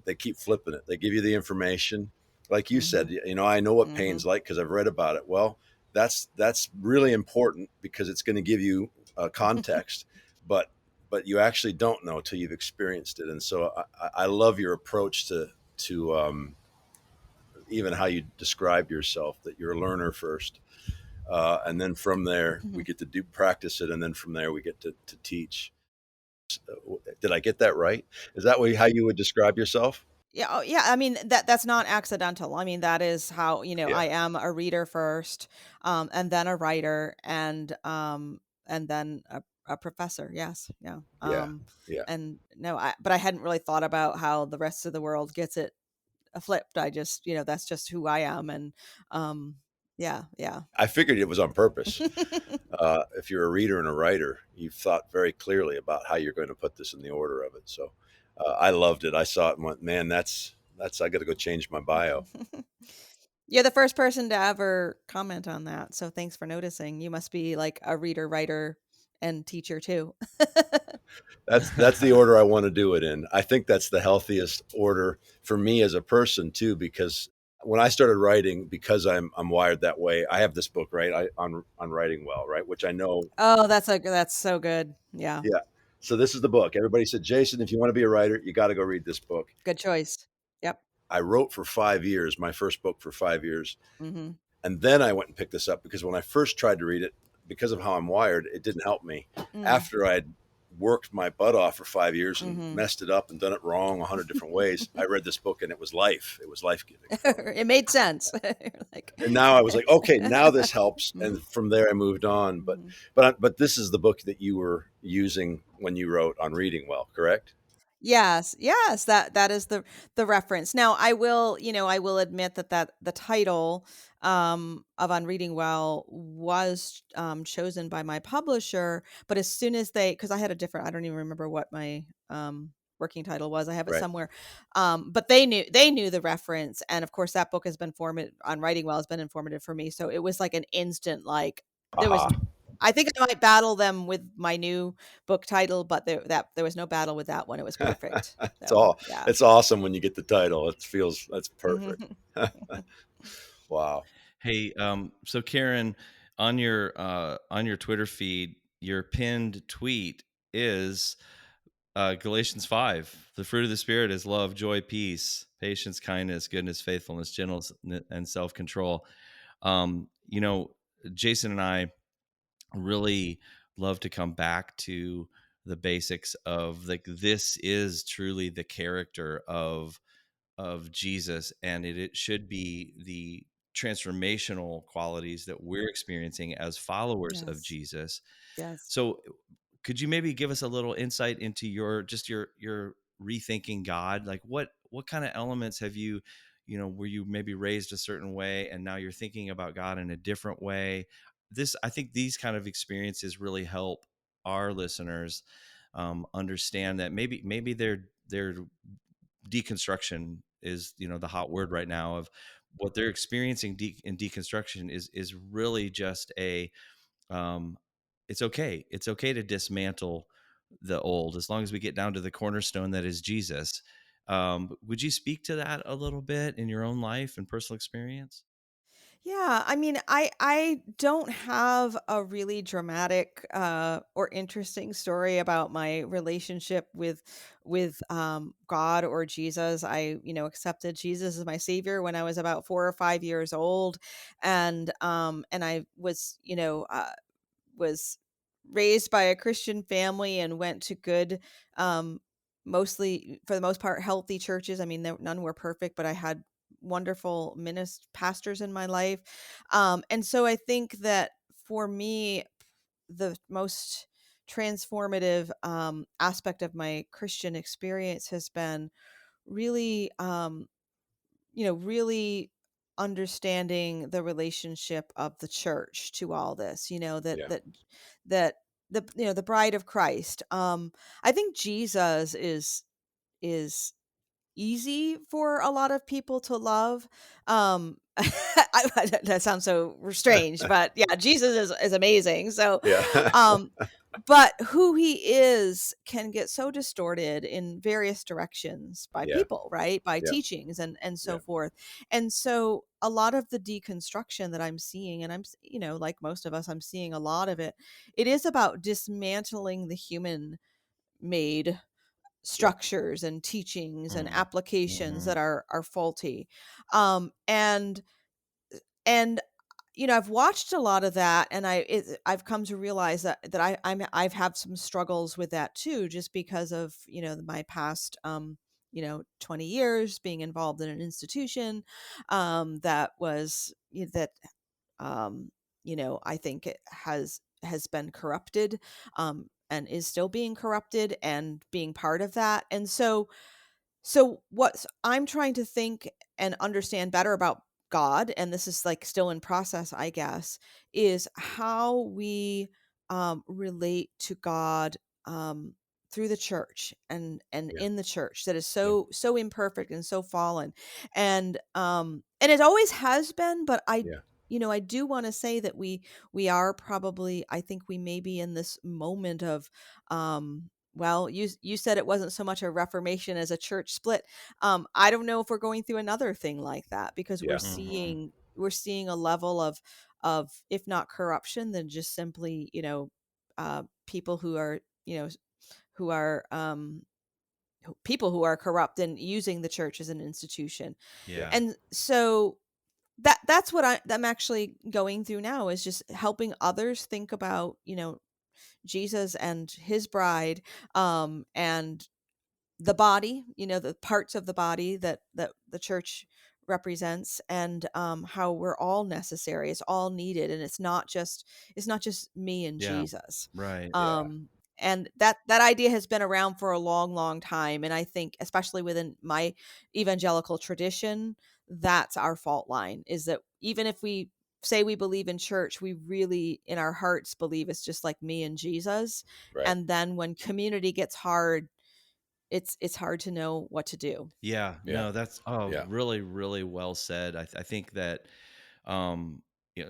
They keep flipping it. They give you the information, like you said. You know, I know what pain's like because I've read about it. Well, that's really important, because it's going to give you context, but you actually don't know till you've experienced it. And so I love your approach to even how you describe yourself, that you're a learner first, and then from there we get to practice it, and then from there we get to teach. Did I get that right? Is that how you would describe yourself? Yeah, oh, yeah. I mean, that's not accidental. I mean, that is how, you know, Yeah, I am a reader first, and then a writer, and then a professor. Yes, yeah. yeah, yeah. And no, but I hadn't really thought about how the rest of the world gets it flipped. I just, you know, that's just who I am, and yeah, yeah. I figured it was on purpose. If you're a reader and a writer, you've thought very clearly about how you're going to put this in the order of it. So I loved it. I saw it and went, man, that's I got to go change my bio. You're the first person to ever comment on that, so thanks for noticing. You must be like a reader, writer, and teacher too. That's the order I want to do it in. I think that's the healthiest order for me as a person too, because when I started writing, because I'm wired that way. I have this book, right, on writing well, right, which I know. Oh, that's so good. Yeah, Yeah. So this is the book. Everybody said, Jason, if you want to be a writer, you got to go read this book. good choice. Yep. I wrote for 5 years, my first book for 5 years. Mm-hmm. And then I went and picked this up, because when I first tried to read it, because of how I'm wired, it didn't help me. After I'd worked my butt off for 5 years and messed it up and done it wrong 100 different ways, I read this book and it was life-giving. It made sense. And now I was like, okay, now this helps. And from there I moved on. But this is the book that you were using when you wrote on reading well, correct? Yes, yes, that is the reference. Now, I will, you know, I will admit that the title of On Reading Well was chosen by my publisher, but as soon as because I had a different, I don't even remember what my working title was. I have it Right. somewhere. But they knew the reference, and of course that book has been On Writing Well has been informative for me. So it was like an instant, like there was Aha. I think I might battle them with my new book title, but there was no battle with that one. It was perfect. So yeah. It's awesome when you get the title. That's perfect. Wow. Hey, so Karen, on your Twitter feed, your pinned tweet is Galatians 5. The fruit of the Spirit is love, joy, peace, patience, kindness, goodness, faithfulness, gentleness, and self-control. You know, Jason and I really love to come back to the basics of, like, this is truly the character of Jesus, and it should be the transformational qualities that we're experiencing as followers of Yes. Jesus. Yes. So could you maybe give us a little insight into your rethinking God? Like, what kind of elements have you, were you maybe raised a certain way and now you're thinking about God in a different way? I think these kind of experiences really help our listeners understand that maybe their deconstruction is, the hot word right now, of what they're experiencing in deconstruction is really just um it's okay to dismantle the old, as long as we get down to the cornerstone that is Jesus. Would you speak to that a little bit in your own life and personal experience? Yeah, I mean, I don't have a really dramatic or interesting story about my relationship with God or Jesus. I, accepted Jesus as my savior when I was about 4 or 5 years old, and I was, was raised by a Christian family and went to good, um, mostly for the most part, healthy churches. I mean, none were perfect, but I had wonderful pastors in my life. And so I think that for me, the most transformative aspect of my Christian experience has been really, really understanding the relationship of the church to all this, Yeah. that the bride of Christ. I think Jesus is easy for a lot of people to love. That sounds so strange, but yeah, Jesus is amazing. So, Yeah. um, but who he is can get so distorted in various directions by Yeah. people, right? By Yeah. teachings and Yeah. so forth. And so a lot of the deconstruction that I'm seeing, and like most of us, I'm seeing a lot of it. It is about dismantling the human made Yeah. structures and teachings and Mm. applications Mhm. that are faulty. And I've watched a lot of that, and I've come to realize that I've had some struggles with that too, just because of my past 20 years being involved in an institution that was that I think it has been corrupted, and is still being corrupted, and being part of that. And so what I'm trying to think and understand better about God, and this is like still in process, I guess, is how we relate to God through the church and Yeah. in the church that is Yeah. so imperfect and so fallen, and it always has been. But Yeah. I do want to say that we are probably, I think we may be in this moment of well, you said it wasn't so much a reformation as a church split. I don't know if we're going through another thing like that, because we're Yeah. Mhm. seeing we're seeing a level of, if not corruption, then just simply, people who are, who are people who are corrupt and using the church as an institution. Yeah. Yeah. And so that's what I'm actually going through now, is just helping others think about, Jesus and his bride, and the body, the parts of the body that the church represents, and how we're all necessary, it's all needed, and it's not just me and Yeah. Jesus. Right. Yeah. And that idea has been around for a long time, and I think especially within my evangelical tradition, that's our fault line, is that even if we say we believe in church, we really in our hearts believe it's just like me and Jesus. Right. And then when community gets hard, it's hard to know what to do. Yeah. Yeah. No, that's Yeah. really, really well said. I think that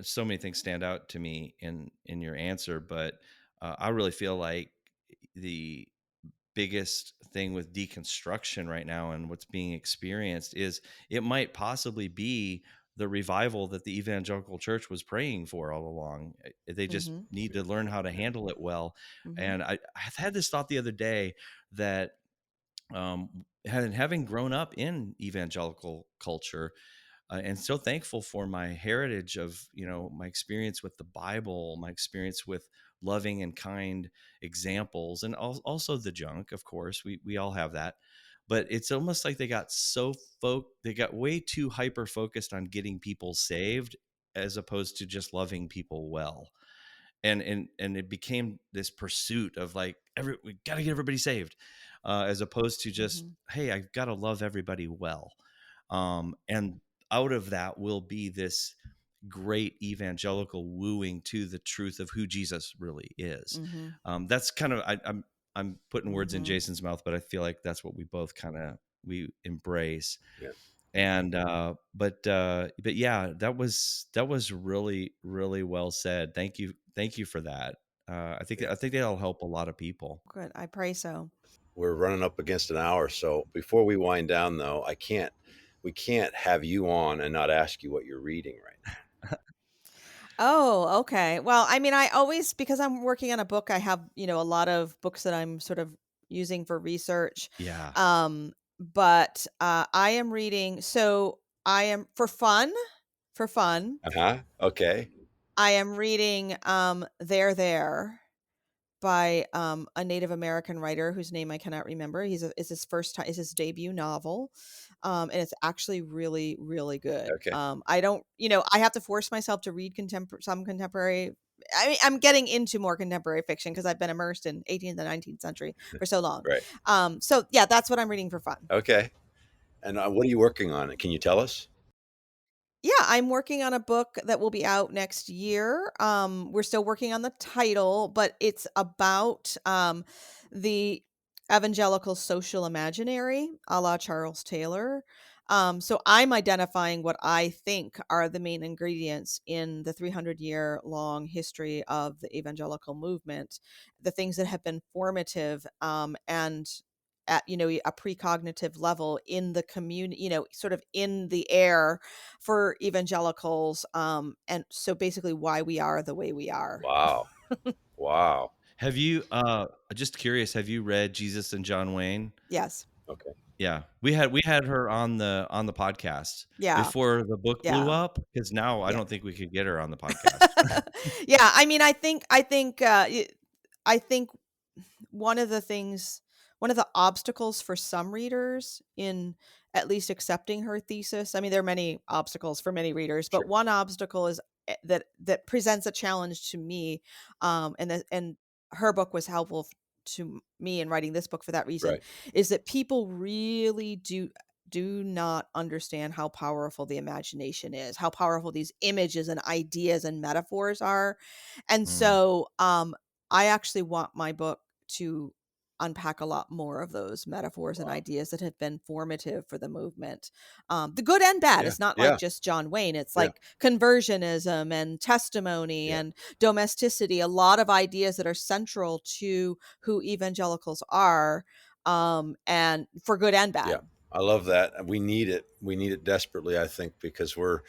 so many things stand out to me in your answer, but I really feel like the biggest thing with deconstruction right now and what's being experienced is it might possibly be the revival that the evangelical church was praying for all along. They just Mm-hmm. need to learn how to handle it well. Mm-hmm. And I had this thought the other day that having grown up in evangelical culture, and so thankful for my heritage of my experience with the Bible, my experience with loving and kind examples, and also the junk. Of course, we all have that, but it's almost like they got way too hyper focused on getting people saved as opposed to just loving people well. And it became this pursuit of like we got to get everybody saved, as opposed to just, Mm-hmm. hey, I've got to love everybody well. And out of that will be this great evangelical wooing to the truth of who Jesus really is. Mm-hmm. That's kind of I'm putting words in Mm-hmm. Jason's mouth, but I feel like that's what we both we embrace. Yeah. And but yeah, that was really, really well said. Thank you for that. I think that'll help a lot of people. Good. I pray so. We're running up against an hour. So before we wind down, though, we can't have you on and not ask you what you're reading right now. Oh, okay. Well, I mean, I always, because I'm working on a book, I have, a lot of books that I'm sort of using for research. Yeah. But I am reading, so I am for fun, Uh-huh. Okay. I am reading There by a Native American writer whose name I cannot remember. It's his first time, it's his debut novel. And it's actually really, really good. Okay. I don't, I have to force myself to read some contemporary. I mean, I'm getting into more contemporary fiction because I've been immersed in 18th and 19th century for so long. Right. So yeah, that's what I'm reading for fun. Okay. And what are you working on? Can you tell us? Yeah, I'm working on a book that will be out next year. We're still working on the title, but it's about the evangelical social imaginary, a la Charles Taylor. So I'm identifying what I think are the main ingredients in the 300-year long history of the evangelical movement, the things that have been formative, and at a precognitive level in the community, sort of in the air for evangelicals, and so basically why we are the way we are. Wow. Wow. Have you just curious, have you read Jesus and John Wayne? Yes. Okay. Yeah. We had her on the podcast Yeah. before the book blew Yeah. up, because now I Yeah. don't think we could get her on the podcast. Yeah, I mean, I think one of the obstacles for some readers in at least accepting her thesis, I mean, there are many obstacles for many readers, but Sure. one obstacle is that presents a challenge to me, and her book was helpful to me in writing this book for that reason, Right. is that people really do not understand how powerful the imagination is, how powerful these images and ideas and metaphors are. And Mm, so I actually want my book to unpack a lot more of those metaphors and Wow. ideas that have been formative for the movement. The good and bad. Yeah. It's not like Yeah. just John Wayne. It's Yeah. like conversionism and testimony Yeah. and domesticity, a lot of ideas that are central to who evangelicals are, and for good and bad. Yeah. I love that. We need it. We need it desperately, I think, because we're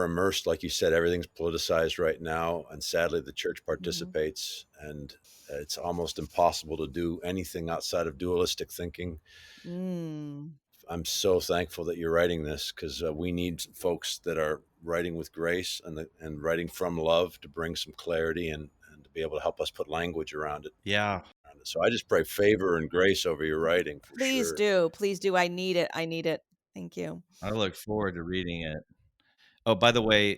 immersed, like you said, everything's politicized right now, and sadly the church Hmm. participates, and it's almost impossible to do anything outside of dualistic thinking. Mm. I'm so thankful that you're writing this, because we need folks that are writing with grace and writing from love to bring some clarity and to be able to help us put language around it. yeah. So I just pray favor and grace over your writing for Please sure. do. Please do. I need it. I need it. Thank you. I look forward to reading it. Oh, by the way,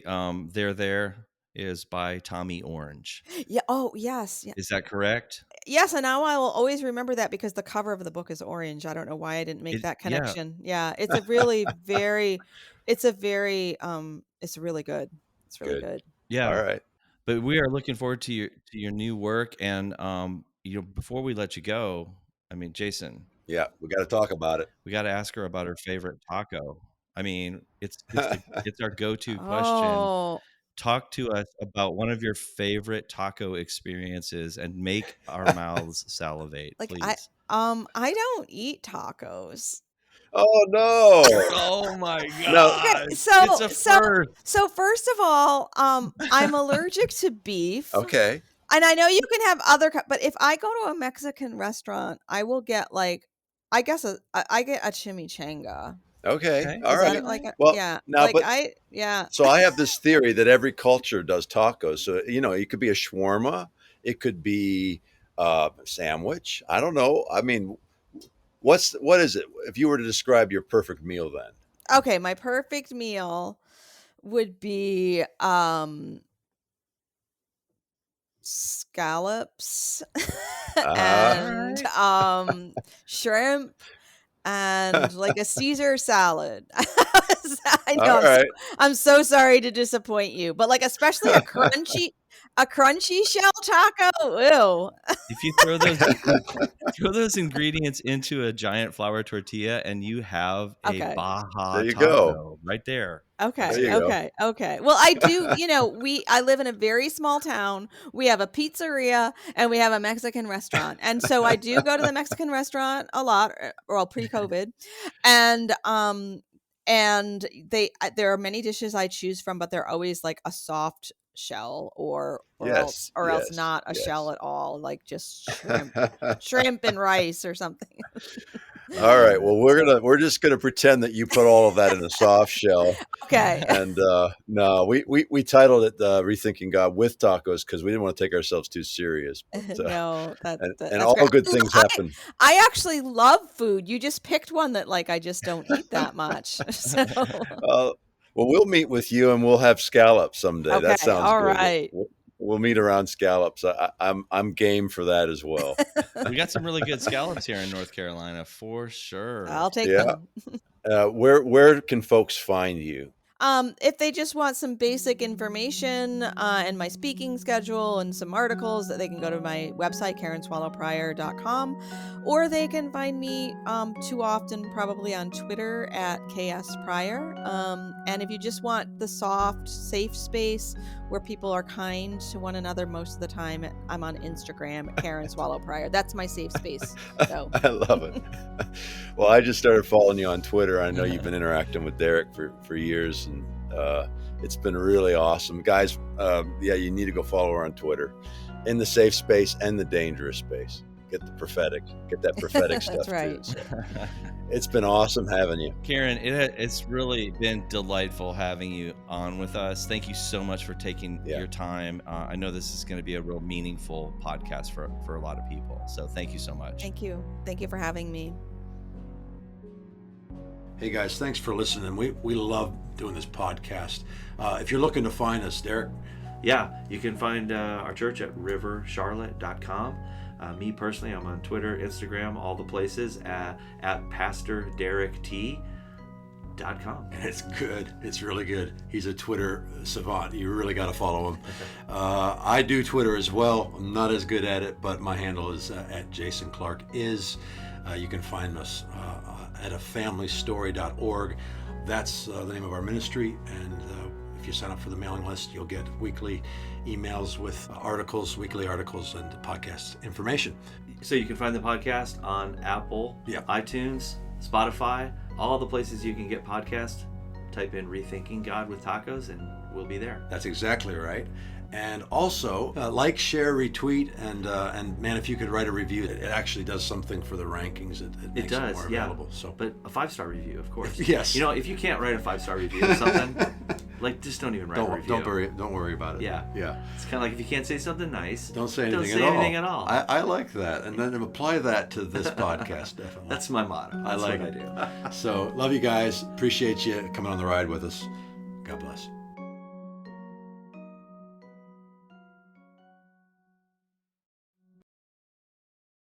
There is by Tommy Orange. Yeah. Oh, yes. Yeah. Is that correct? Yes. And now I will always remember that because the cover of the book is orange. I don't know why I didn't make that Yeah. connection. Yeah. It's a really very, it's a very, it's really good. It's really Good. good. All Yeah. right. But we are looking forward to your new work. And before we let you go, I mean, Jason, Yeah, we got to talk about it. we got to ask her about her favorite taco. I mean, it's our go-to question. Oh, Talk to us about one of your favorite taco experiences and make our mouths salivate, like please. I don't eat tacos. Oh no. Oh my Now, Okay, God. It's so a so first. so first of all, I'm allergic to beef. okay. And I know you can have other, but if I go to a Mexican restaurant, I will get like, I guess I get a chimichanga. Okay. Okay. All Is right. that like a, Well, yeah, now, like but yeah. so I have this theory that every culture does tacos. So, it could be a shawarma, it could be a sandwich. I don't know. I mean, what is it? If you were to describe your perfect meal then? Okay, my perfect meal would be scallops Uh-huh. All and right. shrimp and like a Caesar salad. I All know right. I'm so sorry to disappoint you, but like especially a crunchy shell taco. Ew. If you throw those ingredients into a giant flour tortilla and you have a Okay. Baja There you go. taco right there. That's There Okay. you it. go. Okay. Okay. Well, I do, I live in a very small town. We have a pizzeria and we have a Mexican restaurant. And so I do go to the Mexican restaurant a lot, well, pre-COVID. And there are many dishes I choose from, but they're always like a soft shell Yes. or else Yes. not a shell Yes. at all, like just shrimp and rice or something. All right. Well, we're just gonna pretend that you put all of that in a soft shell. Okay. And no, we titled it "Rethinking God with Tacos" because we didn't want to take ourselves too serious. But No, and that's all great. good things happen. I actually love food. You just picked one that like I just don't eat that much. So Well, we'll meet with you and we'll have scallops someday. That okay, sounds all good. right. We'll meet around scallops. I'm game for that as well. We got some really good scallops here in North Carolina for sure. I'll take Yeah. them. Where can folks find you? If they just want some basic information and my speaking schedule and some articles, that they can go to my website, karenswallowprior.com, or they can find me too often probably on Twitter at ksprior. And if you just want the soft, safe space where people are kind to one another most of the time, I'm on Instagram at karenswallowprior. That's my safe space. So. I love it. Well, I just started following you on Twitter. I know you've been interacting with Derek for years, and it's been really awesome. Guys, you need to go follow her on Twitter, in the safe space and the dangerous space. Get that prophetic stuff That's right. too. So, it's been awesome having you. Karen, it's really been delightful having you on with us. Thank you so much for taking your time. I know this is going to be a real meaningful podcast for a lot of people. So thank you so much. Thank you. Thank you for having me. Hey guys, thanks for listening. We love doing this podcast. If you're looking to find us, Derek. Yeah, you can find our church at rivercharlotte.com. Me personally, I'm on Twitter, Instagram, all the places at PastorDerekT.com. And it's good. It's really good. He's a Twitter savant. You really got to follow him. I do Twitter as well. I'm not as good at it, but my handle is at Jason Clark is. You can find us at afamilystory.org. That's the name of our ministry. And if you sign up for the mailing list, you'll get weekly emails with weekly articles, and podcast information. So you can find the podcast on Apple, iTunes, Spotify, all the places you can get podcasts. Type in Rethinking God with Tacos and we'll be there. That's exactly right. And also, like, share, retweet, and man, if you could write a review, it actually does something for the rankings. It makes it more available. So, but a 5-star review, of course. Yes. If you can't write a 5-star review or something, like, just don't even write a review. Don't worry about it. Yeah. It's kind of like if you can't say something nice, don't say anything at all. I like that, and then apply that to this podcast. Definitely. That's my motto. That's I like what it. I do. So, love you guys. Appreciate you coming on the ride with us. God bless.